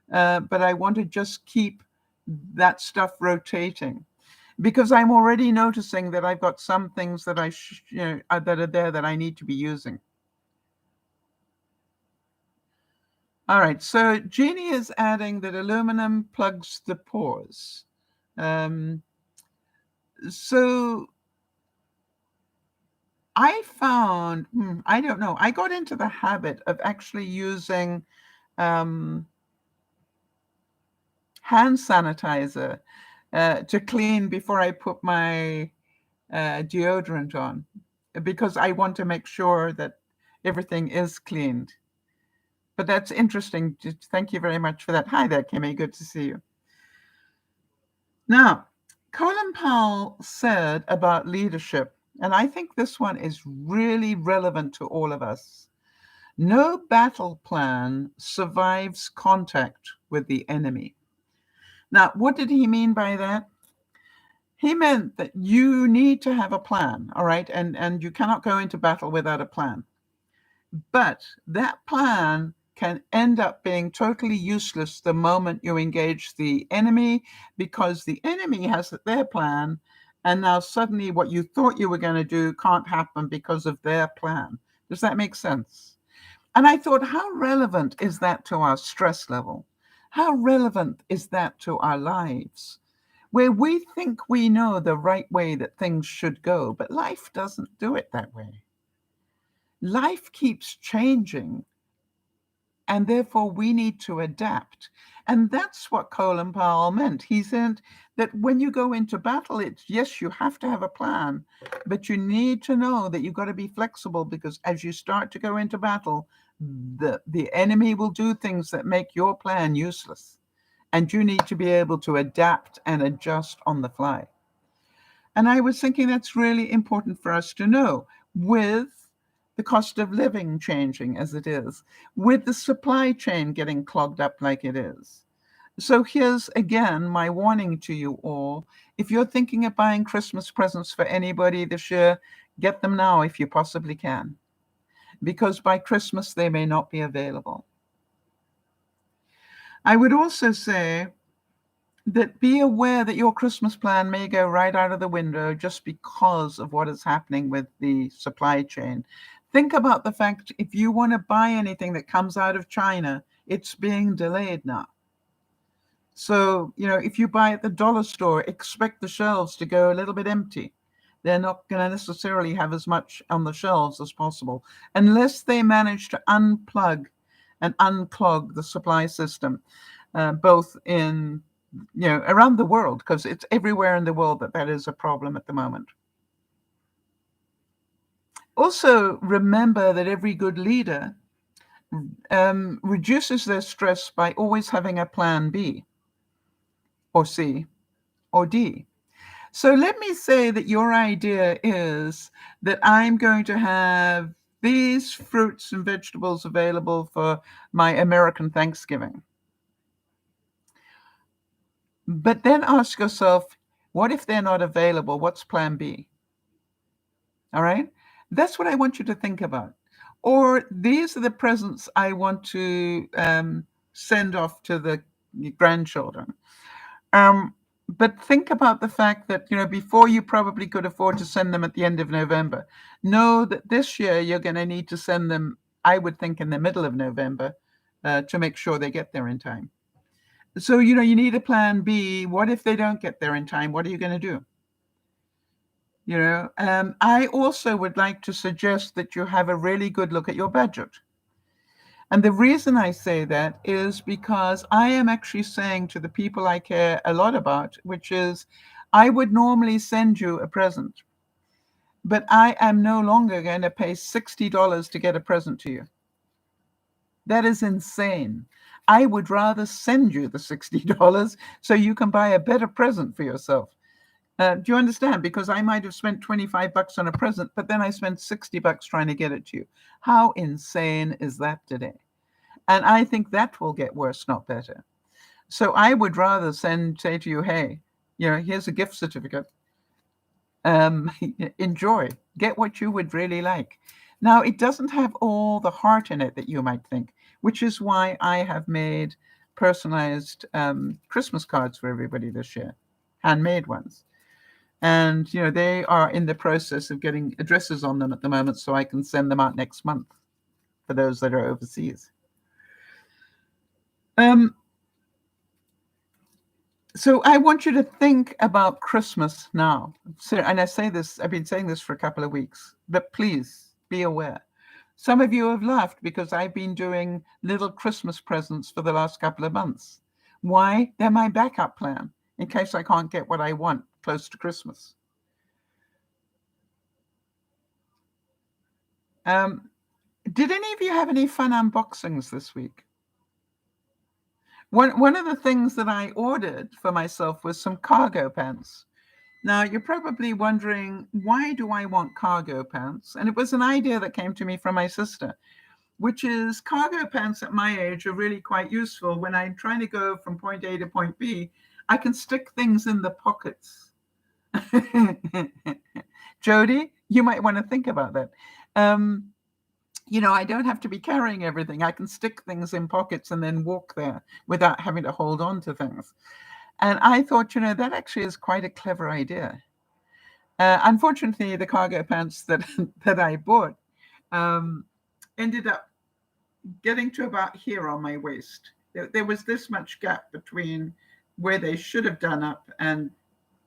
[SPEAKER 1] But I want to just keep that stuff rotating, because I'm already noticing that I've got some things that that are there that I need to be using. All right, so Jeannie is adding that aluminum plugs the pores. So I found, I don't know, I got into the habit of actually using hand sanitizer to clean before I put my deodorant on, because I want to make sure that everything is cleaned. But that's interesting. Thank you very much for that. Hi there, Kimmy. Good to see you. Now, Colin Powell said about leadership, and I think this one is really relevant to all of us. No battle plan survives contact with the enemy. Now, what did he mean by that? He meant that you need to have a plan, all right? And you cannot go into battle without a plan. But that plan can end up being totally useless the moment you engage the enemy, because the enemy has their plan, and now suddenly what you thought you were going to do can't happen because of their plan. Does that make sense? And I thought, how relevant is that to our stress level? How relevant is that to our lives, where we think we know the right way that things should go, but life doesn't do it that way. Life keeps changing, and therefore we need to adapt. And that's what Colin Powell meant. He said that when you go into battle, yes, you have to have a plan, but you need to know that you've got to be flexible, because as you start to go into battle, the enemy will do things that make your plan useless. And you need to be able to adapt and adjust on the fly. And I was thinking that's really important for us to know, with the cost of living changing as it is, with the supply chain getting clogged up like it is. So here's again my warning to you all. If you're thinking of buying Christmas presents for anybody this year, get them now if you possibly can, because by Christmas they may not be available. I would also say that be aware that your Christmas plan may go right out of the window just because of what is happening with the supply chain. Think about the fact, if you want to buy anything that comes out of China, it's being delayed now. So, if you buy at the dollar store, expect the shelves to go a little bit empty. They're not going to necessarily have as much on the shelves as possible, unless they manage to unplug and unclog the supply system, both in around the world, because it's everywhere in the world that is a problem at the moment. Also, remember that every good leader reduces their stress by always having a plan B or C or D. So let me say that your idea is that I'm going to have these fruits and vegetables available for my American Thanksgiving. But then ask yourself, what if they're not available? What's plan B? All right? That's what I want you to think about. Or these are the presents I want to send off to the grandchildren. But think about the fact that, before you probably could afford to send them at the end of November. Know that this year you're going to need to send them, I would think, in the middle of November to make sure they get there in time. So, you need a plan B. What if they don't get there in time? What are you going to do? I also would like to suggest that you have a really good look at your budget. And the reason I say that is because I am actually saying to the people I care a lot about, which is, I would normally send you a present, but I am no longer going to pay $60 to get a present to you. That is insane. I would rather send you the $60 so you can buy a better present for yourself. Do you understand? Because I might have spent $25 on a present, but then I spent $60 trying to get it to you. How insane is that today? And I think that will get worse, not better. So I would rather say to you, hey, here's a gift certificate. Enjoy, get what you would really like. Now, it doesn't have all the heart in it that you might think, which is why I have made personalized Christmas cards for everybody this year, handmade ones. And, they are in the process of getting addresses on them at the moment, so I can send them out next month for those that are overseas. So I want you to think about Christmas now. So, and I've been saying this for a couple of weeks, but please be aware. Some of you have laughed because I've been doing little Christmas presents for the last couple of months. Why? They're my backup plan in case I can't get what I want close to Christmas. Did any of you have any fun unboxings this week? One of the things that I ordered for myself was some cargo pants. Now, you're probably wondering, why do I want cargo pants? And it was an idea that came to me from my sister, which is cargo pants at my age are really quite useful. When I'm trying to go from point A to point B, I can stick things in the pockets. Jody, you might want to think about that. I don't have to be carrying everything. I can stick things in pockets and then walk there without having to hold on to things. And I thought, that actually is quite a clever idea. Unfortunately, the cargo pants that I bought ended up getting to about here on my waist. There was this much gap between where they should have done up and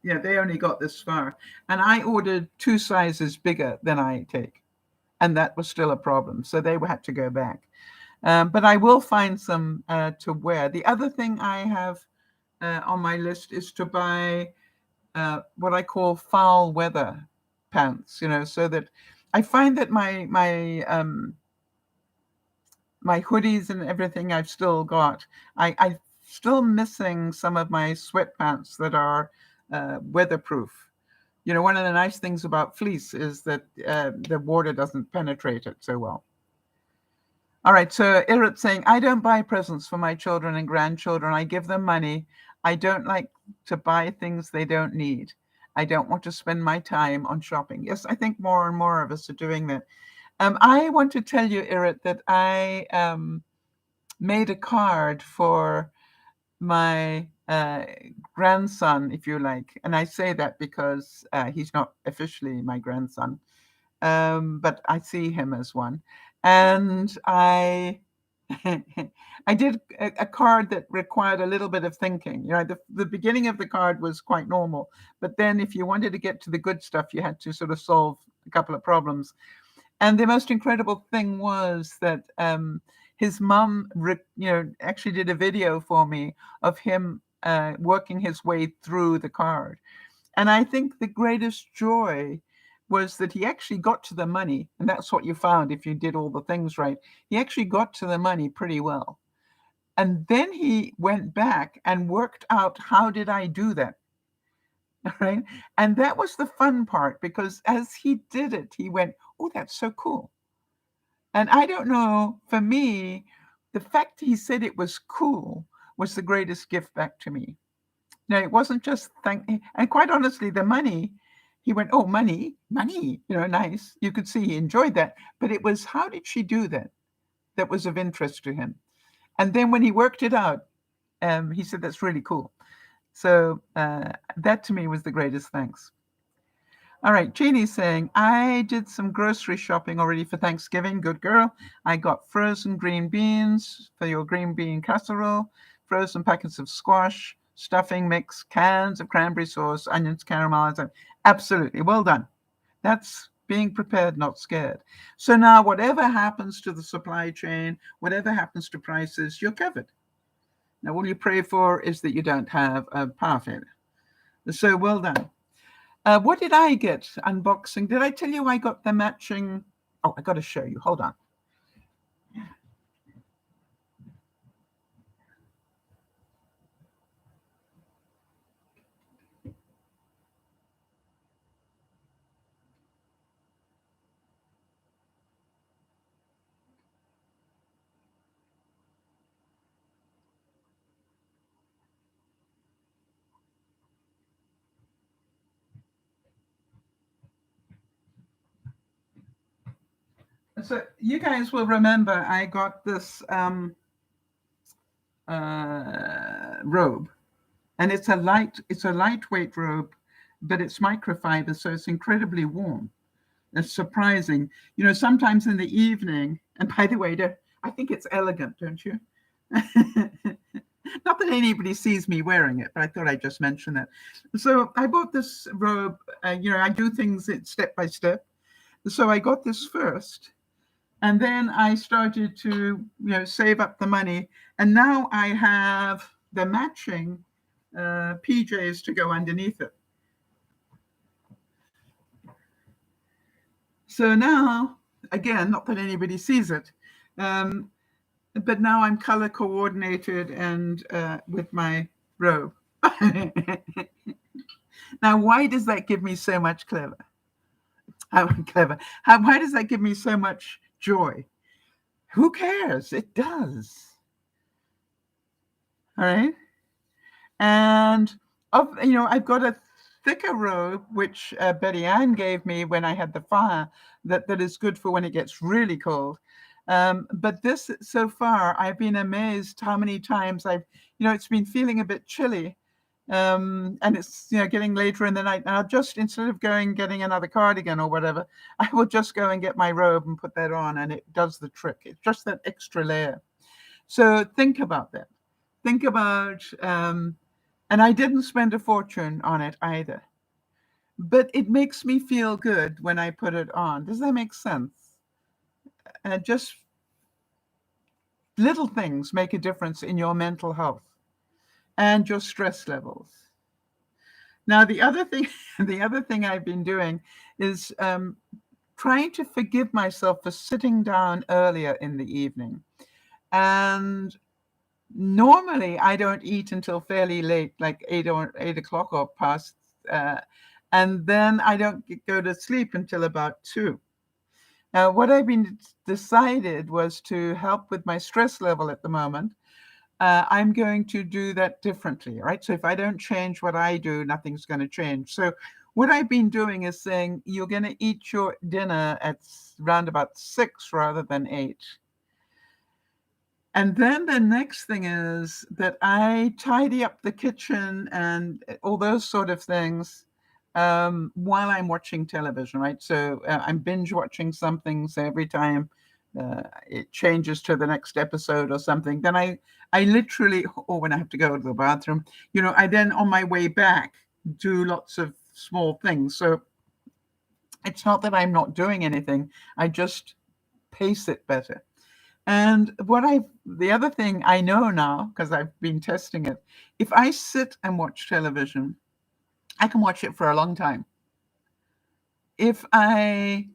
[SPEAKER 1] they only got this far. And I ordered 2 sizes bigger than I take. And that was still a problem. So they had to go back. But I will find some to wear. The other thing I have on my list is to buy what I call foul weather pants, so that I find that my hoodies and everything I've still got, I'm still missing some of my sweatpants that are weatherproof. One of the nice things about fleece is that the water doesn't penetrate it so well. All right, so Irit saying, I don't buy presents for my children and grandchildren. I give them money. I don't like to buy things they don't need. I don't want to spend my time on shopping. Yes, I think more and more of us are doing that. I want to tell you, Irit, that I made a card for my grandson, if you like. And I say that because he's not officially my grandson, but I see him as one. And I did a card that required a little bit of thinking. The beginning of the card was quite normal, but then if you wanted to get to the good stuff, you had to sort of solve a couple of problems. And the most incredible thing was that his mum, actually did a video for me of him working his way through the card. And I think the greatest joy was that he actually got to the money. And that's what you found if you did all the things right. He actually got to the money pretty well. And then he went back and worked out, how did I do that? Right? And that was the fun part, because as he did it, he went, oh, that's so cool. And I don't know, for me, the fact he said it was cool was the greatest gift back to me. Now, it wasn't just and quite honestly, the money, he went, oh, money, nice. You could see he enjoyed that. But it was, how did she do that? That was of interest to him. And then when he worked it out, he said, that's really cool. So that to me was the greatest thanks. All right, Jeannie's saying, I did some grocery shopping already for Thanksgiving. Good girl. I got frozen green beans for your green bean casserole, frozen packets of squash, stuffing mix, cans of cranberry sauce, onions, caramelized. Absolutely. Well done. That's being prepared, not scared. So now whatever happens to the supply chain, whatever happens to prices, you're covered. Now, all you pray for is that you don't have a power failure. So well done. What did I get unboxing? Did I tell you I got the matching? Oh, I got to show you. Hold on. So you guys will remember I got this robe, and it's a lightweight robe, but it's microfiber, so it's incredibly warm. It's surprising. Sometimes in the evening, and by the way, I think it's elegant, don't you? Not that anybody sees me wearing it, but I thought I'd just mention that. So I bought this robe. I do things step by step. So I got this first, and then I started to, save up the money. And now I have the matching PJs to go underneath it. So now, again, not that anybody sees it, but now I'm color coordinated and with my robe. Now, why does that give me so much clever? Why does that give me so much joy? Who cares? It does. All right. And I've got a thicker robe, which Betty Ann gave me when I had the fire, that is good for when it gets really cold. But this, so far, I've been amazed how many times it's been feeling a bit chilly. And it's, getting later in the night. And I'll just, instead of getting another cardigan or whatever, I will just go and get my robe and put that on, and it does the trick. It's just that extra layer. So think about that. Think about, and I didn't spend a fortune on it either. But it makes me feel good when I put it on. Does that make sense? Just little things make a difference in your mental health and your stress levels. Now, the other thing I've been doing is trying to forgive myself for sitting down earlier in the evening. And normally I don't eat until fairly late, like 8 o'clock or past, and then I don't go to sleep until about 2. Now, what I've been decided was to help with my stress level at the moment. I'm going to do that differently, right? So if I don't change what I do, nothing's going to change. So what I've been doing is saying you're going to eat your dinner at round about 6 rather than 8. And then the next thing is that I tidy up the kitchen and all those sort of things while I'm watching television, right? So I'm binge watching something. So every time it changes to the next episode or something, then I literally, or when I have to go to the bathroom, I then on my way back do lots of small things. So it's not that I'm not doing anything. I just pace it better. And the other thing I know now, because I've been testing it, if I sit and watch television, I can watch it for a long time. If I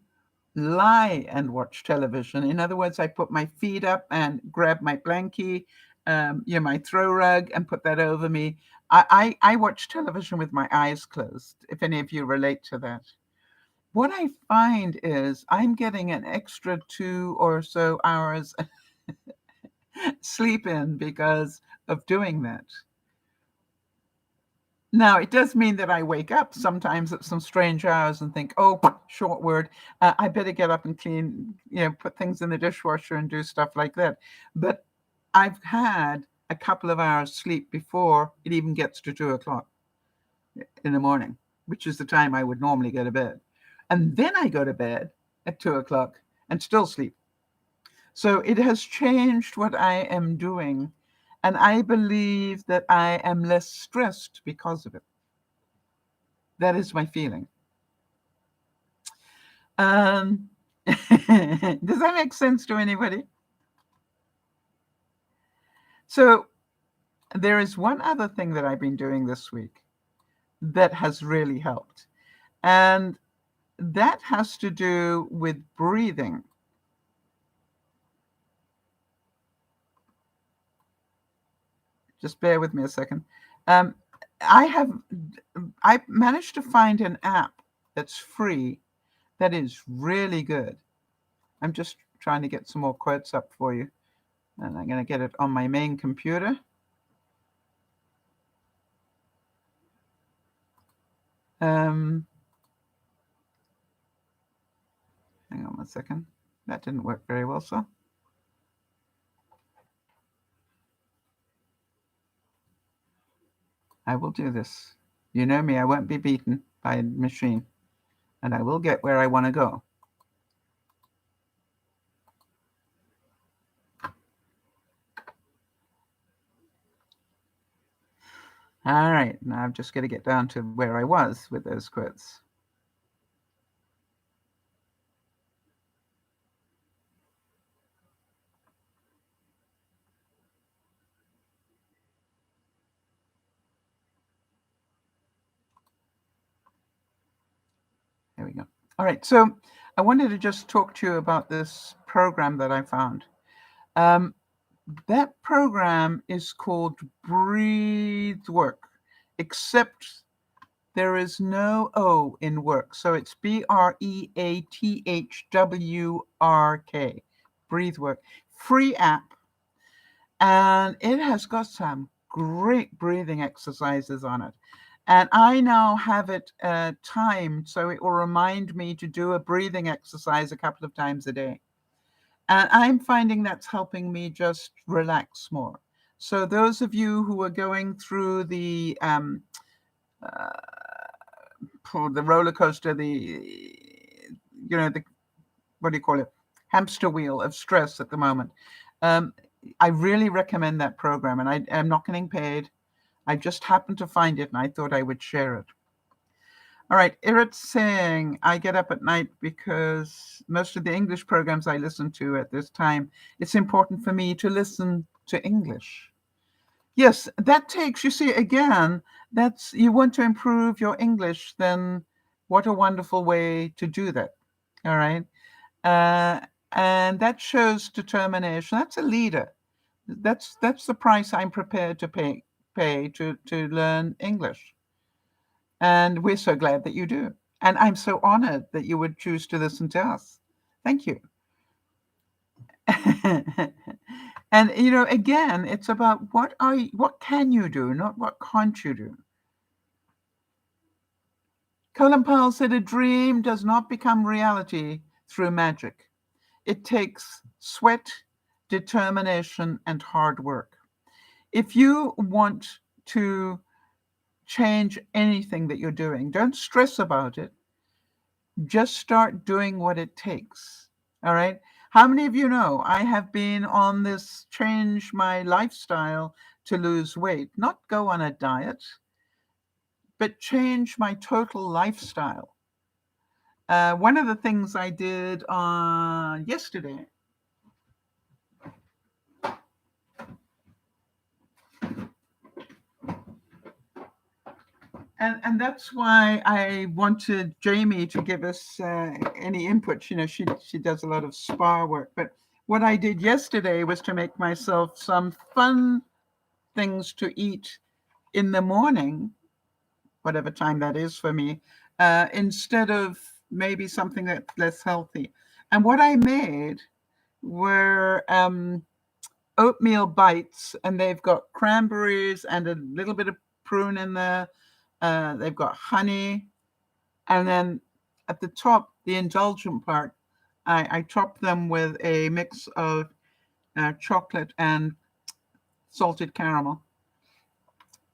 [SPEAKER 1] lie and watch television, in other words, I put my feet up and grab my blankie, my throw rug, and put that over me. I watch television with my eyes closed, if any of you relate to that. What I find is I'm getting an extra 2 or so hours sleep in because of doing that. Now, it does mean that I wake up sometimes at some strange hours and think, oh, short word, I better get up and clean, put things in the dishwasher and do stuff like that. But I've had a couple of hours sleep before it even gets to 2 o'clock in the morning, which is the time I would normally go to bed. And then I go to bed at 2 o'clock and still sleep. So it has changed what I am doing. And I believe that I am less stressed because of it. That is my feeling. Does that make sense to anybody? So there is one other thing that I've been doing this week that has really helped. And that has to do with breathing. Just bear with me a second. I managed to find an app that's free that is really good. I'm just trying to get some more quotes up for you. And I'm going to get it on my main computer. Hang on one second. That didn't work very well, so. I will do this. You know me, I won't be beaten by a machine, and I will get where I want to go. All right, now I'm just going to get down to where I was with those quotes. There we go. All right, so I wanted to just talk to you about this program that I found. That program is called Breathe Work, except there is no O in work. So it's BREATHWRK, Breathe Work. Free app. And it has got some great breathing exercises on it. And I now have it timed so it will remind me to do a breathing exercise a couple of times a day. And I'm finding that's helping me just relax more. So those of you who are going through the roller coaster, what do you call it? Hamster wheel of stress at the moment. I really recommend that program, and I am not getting paid. I just happened to find it, and I thought I would share it. All right, Irit's saying, I get up at night because most of the English programs I listen to at this time, it's important for me to listen to English. Yes, that takes, you see, again, that's, you want to improve your English, then what a wonderful way to do that. All right. And that shows determination. That's a leader. That's the price I'm prepared to pay to learn English. And we're so glad that you do. And I'm so honored that you would choose to listen to us. Thank you. And again, it's about what can you do, not what can't you do. Colin Powell said a dream does not become reality through magic. It takes sweat, determination, and hard work. If you want to change anything that you're doing, don't stress about it. Just start doing what it takes. All right. How many of you know I have been on this change my lifestyle to lose weight, not go on a diet, but change my total lifestyle. One of the things I did on yesterday, and that's why I wanted Jamie to give us any input. She does a lot of spa work, but what I did yesterday was to make myself some fun things to eat in the morning, whatever time that is for me, instead of maybe something that's less healthy. And what I made were oatmeal bites, and they've got cranberries and a little bit of prune in there. They've got honey, and then at the top, the indulgent part, I top them with a mix of chocolate and salted caramel.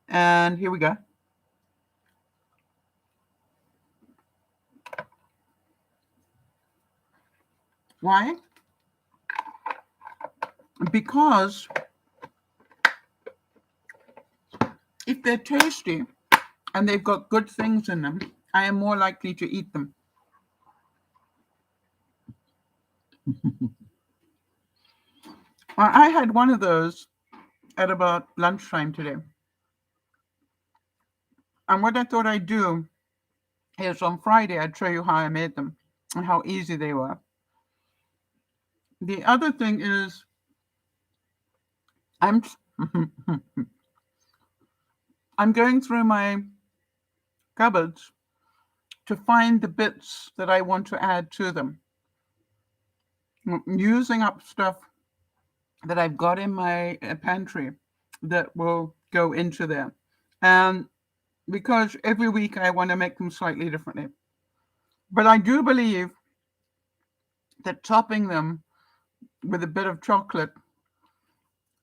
[SPEAKER 1] And here we go. Why? Because if they're tasty and they've got good things in them, I am more likely to eat them. Well, I had one of those at about lunchtime today. And what I thought I'd do is on Friday, I'd show you how I made them and how easy they were. The other thing is I'm going through my cupboards to find the bits that I want to add to them. I'm using up stuff that I've got in my pantry that will go into there. And because every week I want to make them slightly differently. But I do believe that topping them with a bit of chocolate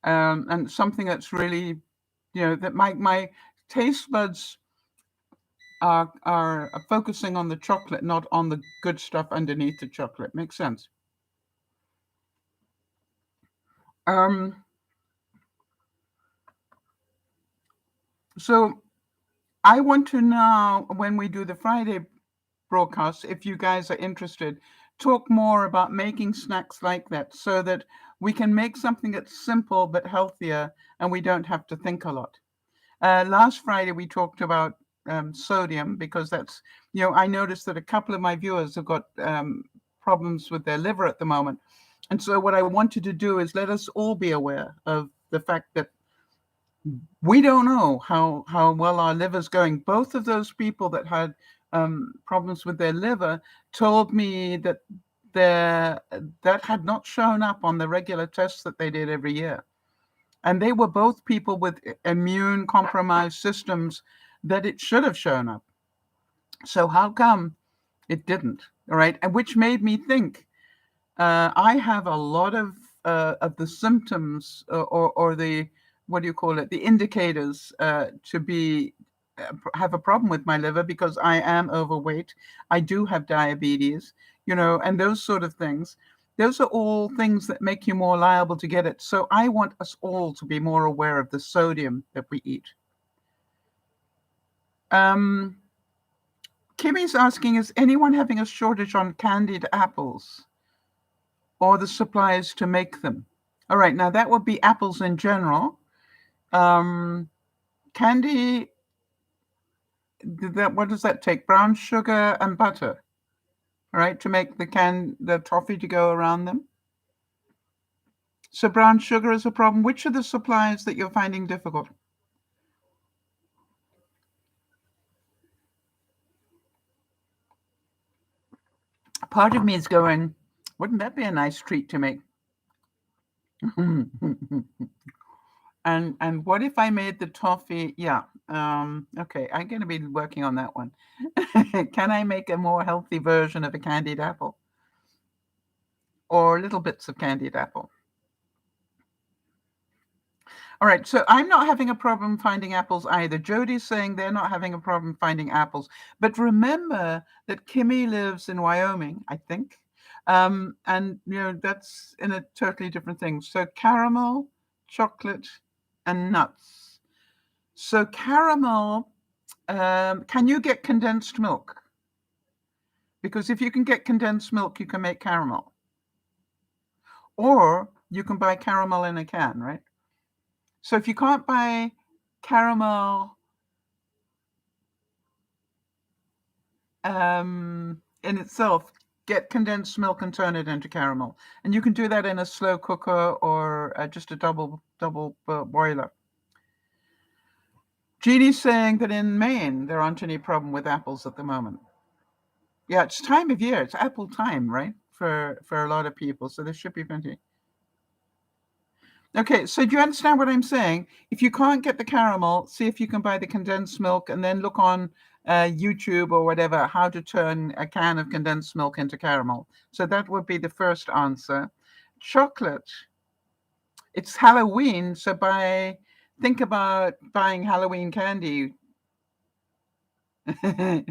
[SPEAKER 1] and something that's really, that my taste buds are focusing on the chocolate, not on the good stuff underneath the chocolate. Makes sense. So I want to now, when we do the Friday broadcast, if you guys are interested, talk more about making snacks like that so that we can make something that's simple but healthier and we don't have to think a lot. Last Friday, we talked about sodium because that's, I noticed that a couple of my viewers have got problems with their liver at the moment. And so what I wanted to do is let us all be aware of the fact that we don't know how well our liver's going. Both of those people that had problems with their liver told me that that had not shown up on the regular tests that they did every year. And they were both people with immune compromised systems that it should have shown up. So how come it didn't? All right. And which made me think I have a lot of the symptoms or the, what do you call it? The indicators to be have a problem with my liver because I am overweight. I do have diabetes, and those sort of things. Those are all things that make you more liable to get it. So I want us all to be more aware of the sodium that we eat. Kimmy's asking, is anyone having a shortage on candied apples or the supplies to make them? All right, now that would be apples in general. Candy, what does that take? Brown sugar and butter, all right, to make the toffee to go around them. So brown sugar is a problem. Which are the supplies that you're finding difficult? Part of me is going, wouldn't that be a nice treat to make? And what if I made the toffee? Yeah. Okay, I'm going to be working on that one. Can I make a more healthy version of a candied apple? Or little bits of candied apple? All right, so I'm not having a problem finding apples either. Jody's saying they're not having a problem finding apples. But remember that Kimmy lives in Wyoming, I think. And, that's in a totally different thing. So caramel, chocolate, and nuts. So caramel, can you get condensed milk? Because if you can get condensed milk, you can make caramel. Or you can buy caramel in a can, right? So if you can't buy caramel in itself, get condensed milk and turn it into caramel. And you can do that in a slow cooker or just a double boiler. Jeannie's saying that in Maine, there aren't any problem with apples at the moment. Yeah, it's time of year. It's apple time, right? For a lot of people. So there should be plenty. Okay, so do you understand what I'm saying? If you can't get the caramel, see if you can buy the condensed milk and then look on YouTube or whatever how to turn a can of condensed milk into caramel. So that would be the first answer. Chocolate. It's Halloween, so think about buying Halloween candy,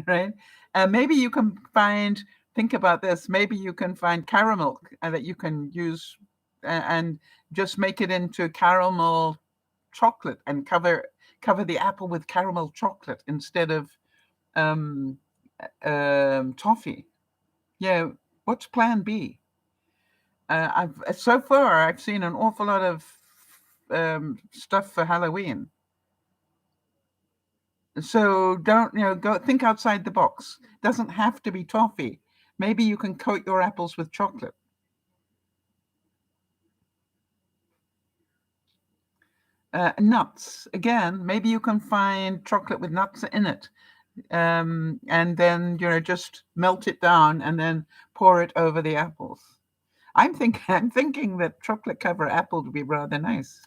[SPEAKER 1] right? Maybe you can think about this, maybe you can find caramel that you can use and just make it into caramel chocolate and cover the apple with caramel chocolate instead of toffee. Yeah, what's plan B? I've seen an awful lot of stuff for Halloween. So don't, go think outside the box. Doesn't have to be toffee. Maybe you can coat your apples with chocolate. Nuts. Again, maybe you can find chocolate with nuts in it. And then, just melt it down and then pour it over the apples. I'm thinking that chocolate cover apple would be rather nice.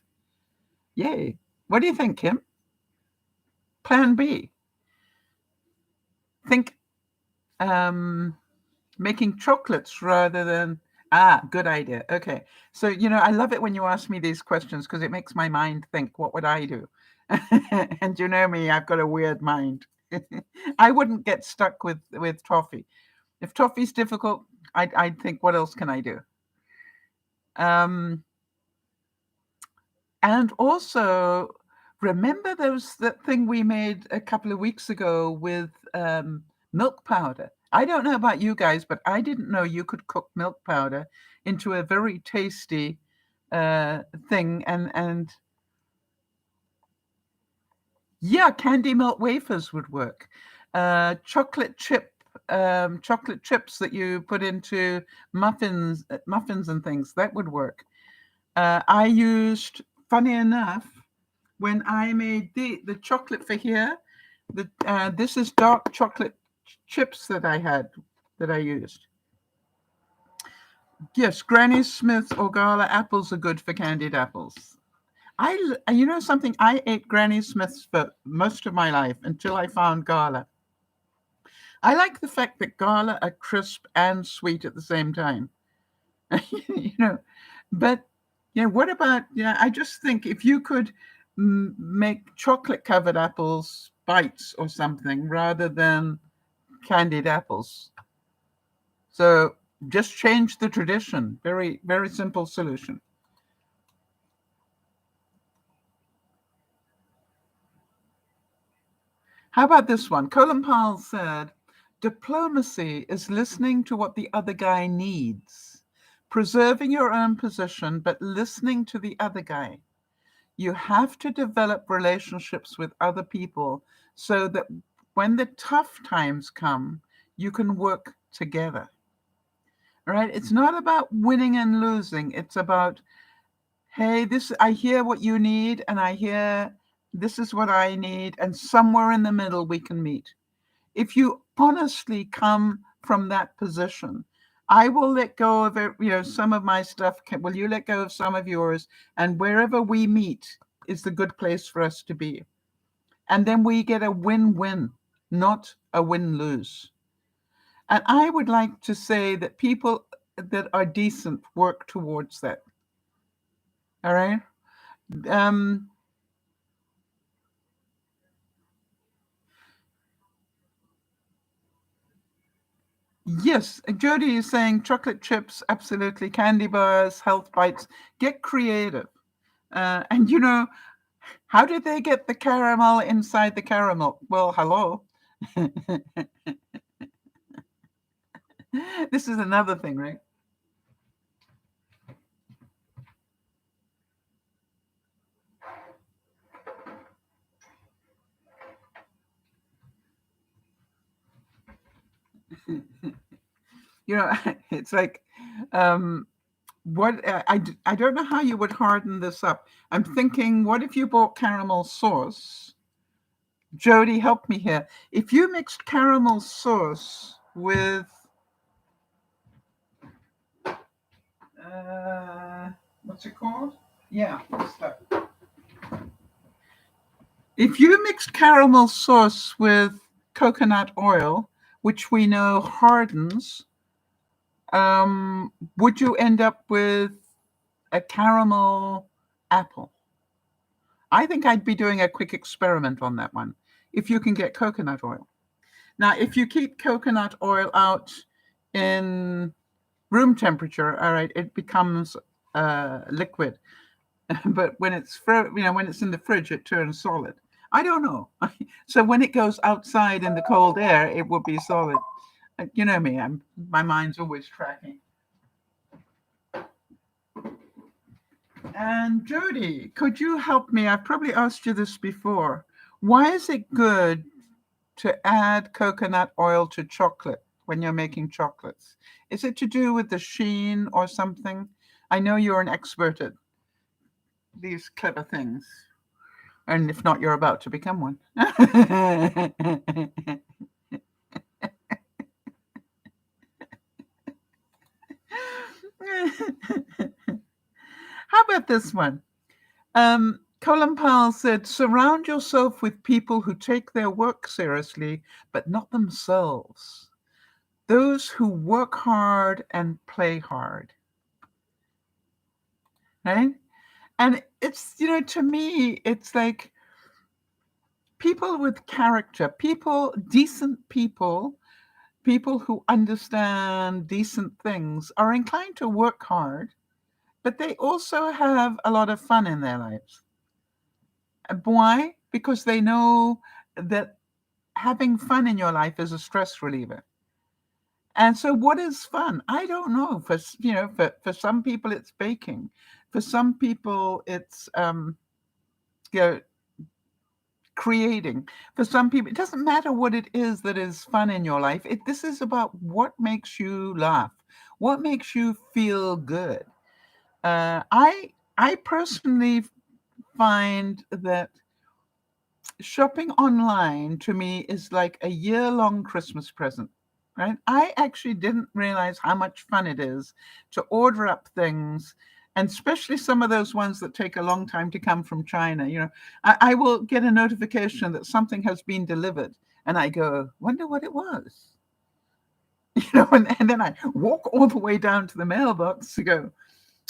[SPEAKER 1] Yay. What do you think, Kim? Plan B. Think making chocolates rather than Good idea. Okay. So, I love it when you ask me these questions because it makes my mind think, what would I do? And you know me, I've got a weird mind. I wouldn't get stuck with toffee. If toffee's difficult, I'd think, what else can I do? Um, and also, remember that thing we made a couple of weeks ago with milk powder? I don't know about you guys, but I didn't know you could cook milk powder into a very tasty thing. And yeah, candy melt wafers would work. Chocolate chips that you put into muffins and things, that would work. I used, funny enough, when I made the chocolate for here, this is dark chocolate chips that I used. Yes, Granny Smith or Gala apples are good for candied apples. You know something? I ate Granny Smiths for most of my life until I found Gala. I like the fact that Gala are crisp and sweet at the same time. you know, but yeah, what about, I just think if you could make chocolate covered apples bites or something rather than candied apples. So just change the tradition. Very, very simple solution. How about this one? Colin Powell said, diplomacy is listening to what the other guy needs, preserving your own position, but listening to the other guy. You have to develop relationships with other people so that when the tough times come, you can work together. All right? It's not about winning and losing. It's about, hey, I hear what you need, and I hear this is what I need, and somewhere in the middle we can meet. If you honestly come from that position, I will let go of it, some of my stuff. Will you let go of some of yours? And wherever we meet is the good place for us to be. And then we get a win-win, not a win-lose. And I would like to say that people that are decent work towards that. All right. Um, yes, Jody is saying chocolate chips, absolutely. Candy bars, health bites. Get creative. And how did they get the caramel inside the caramel? Well, hello. This is another thing, right? It's like, what I don't know how you would harden this up. I'm thinking, what if you bought caramel sauce? Jody, help me here. If you mixed caramel sauce with what's it called? Yeah, stuff. If you mixed caramel sauce with coconut oil, which we know hardens, would you end up with a caramel apple? I think I'd be doing a quick experiment on that one. If you can get coconut oil. Now, if you keep coconut oil out in room temperature, all right, it becomes liquid. But when when it's in the fridge, it turns solid. I don't know. So when it goes outside in the cold air, it will be solid. You know me, my mind's always tracking. And Jody, could you help me? I've probably asked you this before. Why is it good to add coconut oil to chocolate when you're making chocolates? Is it to do with the sheen or something? I know you're an expert at these clever things. And if not, you're about to become one. How about this one? Colin Powell said, surround yourself with people who take their work seriously, but not themselves. Those who work hard and play hard. right? And it's, to me, it's like people with character, decent people who understand decent things are inclined to work hard, but they also have a lot of fun in their lives. Why? Because they know that having fun in your life is a stress reliever. And so what is fun? I don't know. For some people it's baking. For some people it's you know, creating. For some people, it doesn't matter what it is that is fun in your life. This is about what makes you laugh, what makes you feel good. I personally find that shopping online to me is like a year-long Christmas present. Right? I actually didn't realize how much fun it is to order up things, and especially some of those ones that take a long time to come from China. I will get a notification that something has been delivered, and I go, wonder what it was. And then I walk all the way down to the mailbox to go,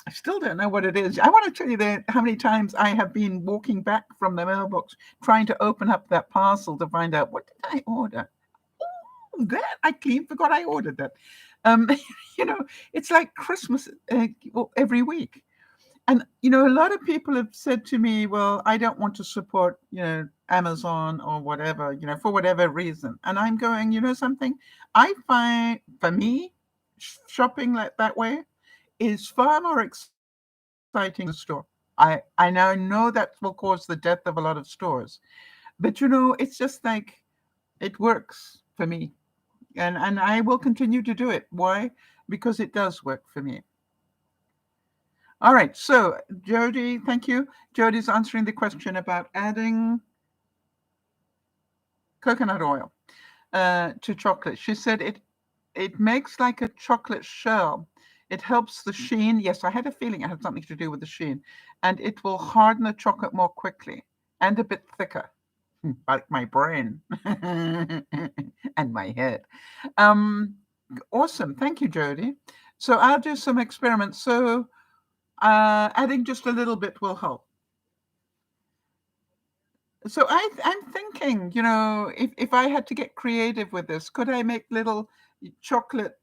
[SPEAKER 1] I still don't know what it is. I want to tell you how many times I have been walking back from the mailbox trying to open up that parcel to find out, what did I order? Oh, that I clean forgot I ordered that. Um, you know, it's like Christmas every week. And, a lot of people have said to me, well, I don't want to support, Amazon or whatever, for whatever reason. And I'm going, something? I find, for me, shopping like that way is far more exciting than the store. I now know that will cause the death of a lot of stores. But, it's just like it works for me. And I will continue to do it. Why? Because it does work for me. All right. So, Jody, thank you. Jody's answering the question about adding coconut oil to chocolate. She said it makes like a chocolate shell. It helps the sheen. Yes, I had a feeling it had something to do with the sheen. And it will harden the chocolate more quickly and a bit thicker, like my brain and my head. Um, awesome. Thank you, Jody. So I'll do some experiments. So adding just a little bit will help. So I'm thinking, if I had to get creative with this, could I make little chocolate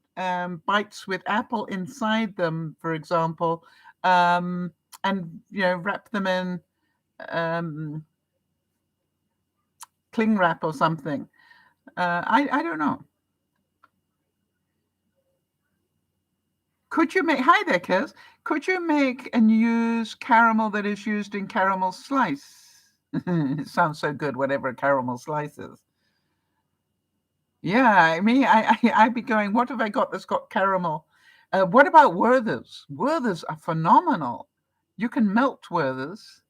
[SPEAKER 1] bites with apple inside them, for example, and wrap them in um, cling wrap or something? I don't know. Could you make? Hi there, Kez. Could you make and use caramel that is used in caramel slice? It sounds so good, whatever a caramel slice is. Yeah, I mean, I'd be going, what have I got that's got caramel? What about Werther's? Werther's are phenomenal. You can melt Werther's,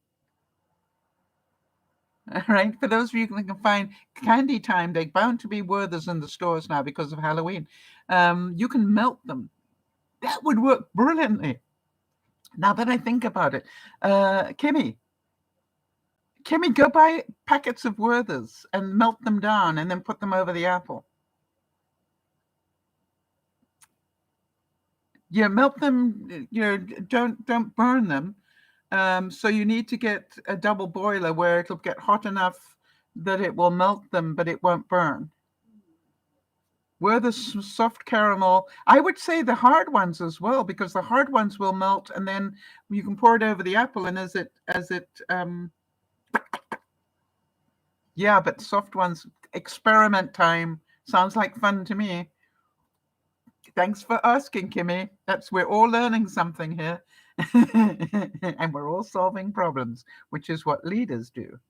[SPEAKER 1] right? For those of you who can find candy time, they're bound to be Werther's in the stores now because of Halloween. You can melt them. That would work brilliantly. Now that I think about it, Kimmy, go buy packets of Werther's and melt them down and then put them over the apple. Yeah, melt them. Don't burn them. So you need to get a double boiler where it'll get hot enough that it will melt them, but it won't burn. Where the soft caramel, I would say the hard ones as well, because the hard ones will melt, and then you can pour it over the apple, and yeah, but soft ones, experiment time. Sounds like fun to me. Thanks for asking, Kimmy. We're all learning something here. And we're all solving problems, which is what leaders do.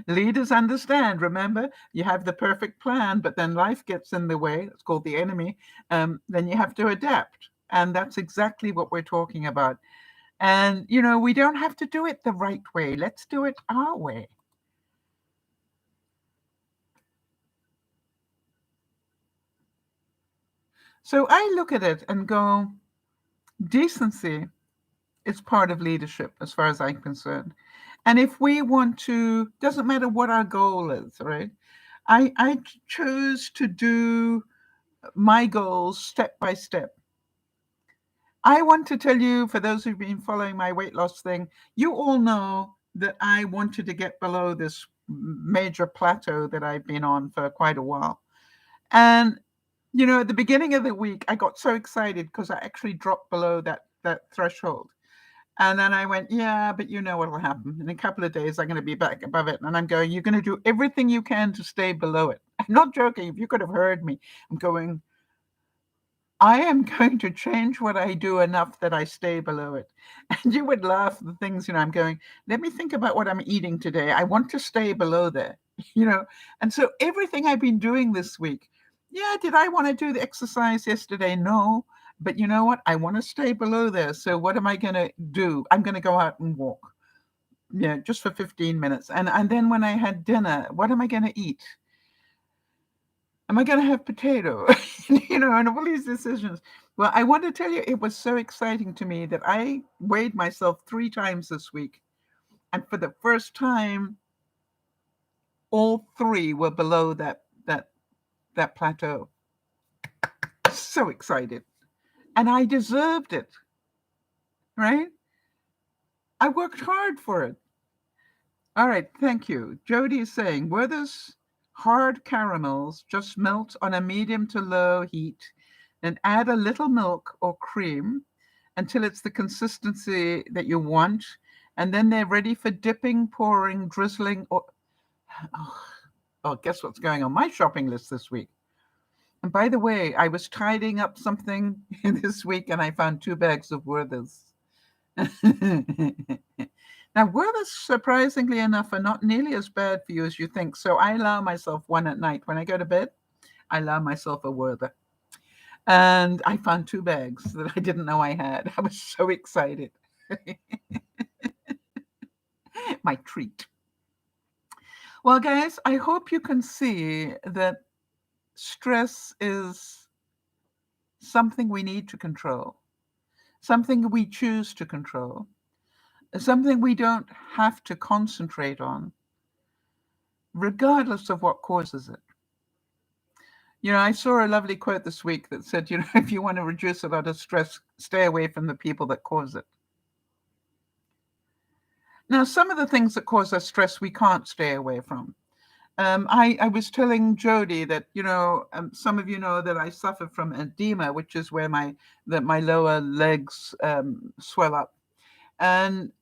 [SPEAKER 1] Leaders understand. Remember, you have the perfect plan, but then life gets in the way. It's called the enemy. Then you have to adapt. And that's exactly what we're talking about. And, we don't have to do it the right way. Let's do it our way. So I look at it and go, decency is part of leadership as far as I'm concerned. And if we want to, doesn't matter what our goal is, right? I chose to do my goals step by step. I want to tell you, for those who've been following my weight loss thing, you all know that I wanted to get below this major plateau that I've been on for quite a while. And, at the beginning of the week, I got so excited because I actually dropped below that threshold. And then I went, yeah, but you know what will happen. In a couple of days, I'm going to be back above it. And I'm going, you're going to do everything you can to stay below it. I'm not joking. If you could have heard me, I'm going, I am going to change what I do enough that I stay below it. And you would laugh at the things, I'm going, let me think about what I'm eating today. I want to stay below there, you know. And so everything I've been doing this week, yeah, did I want to do the exercise yesterday? No. But you know what? I want to stay below there. So what am I going to do? I'm going to go out and walk, just for 15 minutes. And then when I had dinner, what am I going to eat? Am I going to have potato? And all these decisions. Well, I want to tell you, it was so exciting to me that I weighed myself 3 times this week. And for the first time, all 3 were below that plateau. So excited. And I deserved it, right? I worked hard for it. All right, thank you. Jody is saying, were those hard caramels just melt on a medium to low heat and add a little milk or cream until it's the consistency that you want, and then they're ready for dipping, pouring, drizzling, or guess what's going on my shopping list this week? And by the way, I was tidying up something this week and I found 2 bags of Werther's. Now, Werther's, surprisingly enough, are not nearly as bad for you as you think. So I allow myself one at night. When I go to bed, I allow myself a Werther. And I found 2 bags that I didn't know I had. I was so excited. My treat. Well, guys, I hope you can see that stress is something we need to control, something we choose to control, something we don't have to concentrate on, regardless of what causes it. I saw a lovely quote this week that said, if you want to reduce a lot of stress, stay away from the people that cause it. Now, some of the things that cause us stress, we can't stay away from. I was telling Jody that, some of you know that I suffer from edema, which is where my lower legs swell up. And,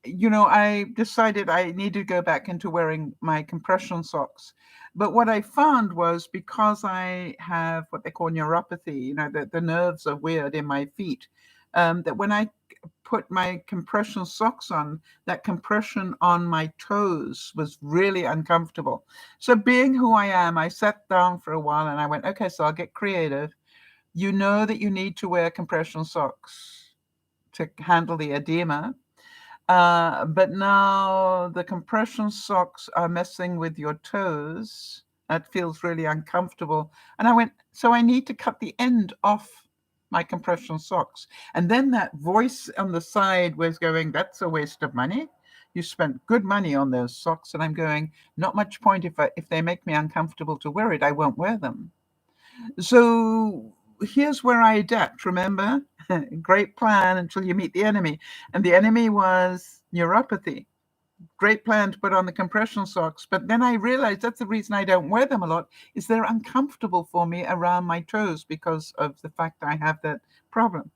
[SPEAKER 1] I decided I need to go back into wearing my compression socks. But what I found was, because I have what they call neuropathy, the nerves are weird in my feet, that when I put my compression socks on, that compression on my toes was really uncomfortable. So being who I am, I sat down for a while and I went, okay, so I'll get creative. You know that you need to wear compression socks to handle the edema. But now the compression socks are messing with your toes. That feels really uncomfortable. And I went, so I need to cut the end off my compression socks. And then that voice on the side was going, that's a waste of money. You spent good money on those socks. And I'm going, not much point. If they make me uncomfortable to wear it, I won't wear them. So here's where I adapt, remember? Great plan until you meet the enemy. And the enemy was neuropathy. Great plan to put on the compression socks. But then I realized that's the reason I don't wear them a lot, is they're uncomfortable for me around my toes because of the fact I have that problem.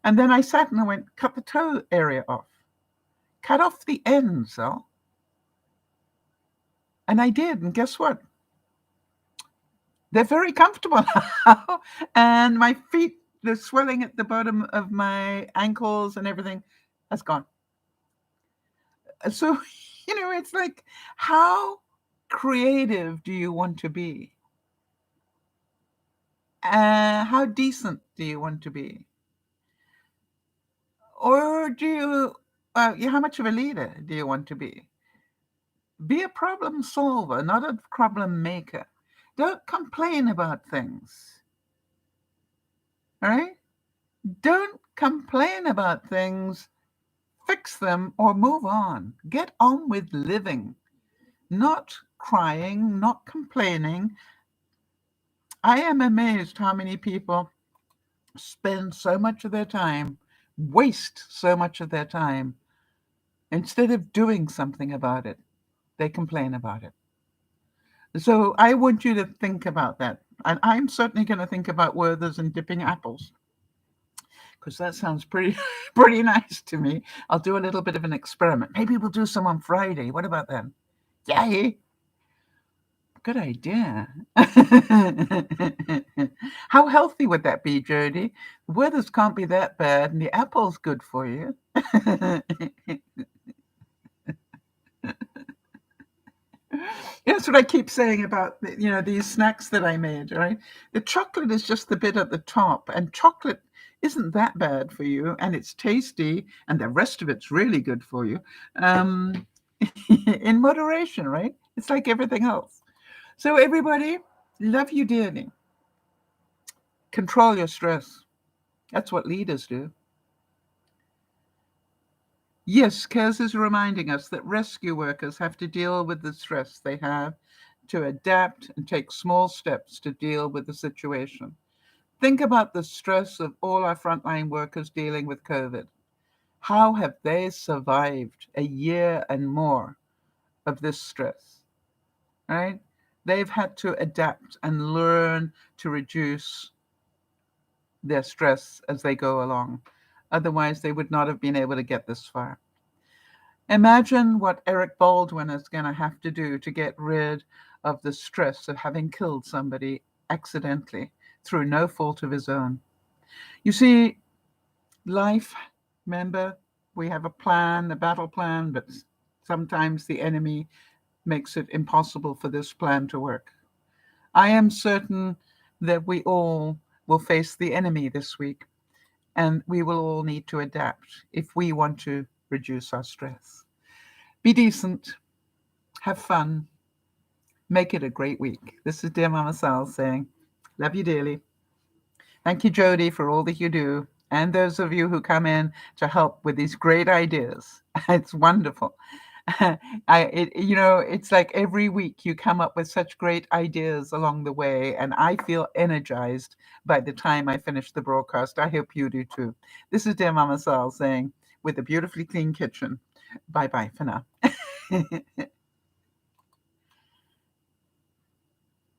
[SPEAKER 1] And then I sat and I went, cut the toe area off. Cut off the ends, Sal. And I did. And guess what? They're very comfortable now. And my feet, the swelling at the bottom of my ankles and everything has gone. So, it's like, how creative do you want to be? How decent do you want to be? Or do you, how much of a leader do you want to be? Be a problem solver, not a problem maker. Don't complain about things. All right? Don't complain about things. Fix them or move on. Get on with living, not crying, not complaining. I am amazed how many people spend so much of their time, waste so much of their time, instead of doing something about it, they complain about it. So I want you to think about that. And I'm certainly going to think about Werther's and dipping apples, because that sounds pretty pretty nice to me. I'll do a little bit of an experiment. Maybe we'll do some on Friday. What about that? Yay! Good idea. How healthy would that be, Jody? The Werther's can't be that bad, and the apple's good for you. That's what I keep saying about these snacks that I made. Right, the chocolate is just the bit at the top, and chocolate isn't that bad for you, and it's tasty, and the rest of it's really good for you, um, in moderation. Right? It's like everything else. So everybody, love you dearly. Control your stress. That's what leaders do. Yes, Kez is reminding us that rescue workers have to deal with the stress they have, to adapt and take small steps to deal with the situation. Think about the stress of all our frontline workers dealing with COVID. How have they survived a year and more of this stress? Right? They've had to adapt and learn to reduce their stress as they go along. Otherwise, they would not have been able to get this far. Imagine what Eric Baldwin is going to have to do to get rid of the stress of having killed somebody accidentally through no fault of his own. You see, life, remember, we have a plan, a battle plan, but sometimes the enemy makes it impossible for this plan to work. I am certain that we all will face the enemy this week, and we will all need to adapt if we want to reduce our stress. Be decent, have fun, make it a great week. This is Dear Mama Sal saying, love you dearly. Thank you, Jody, for all that you do, and those of you who come in to help with these great ideas. It's wonderful. It's like every week you come up with such great ideas along the way, and I feel energized by the time I finish the broadcast. I hope you do too. This is Dear Mama Sal saying, with a beautifully clean kitchen, bye bye for now.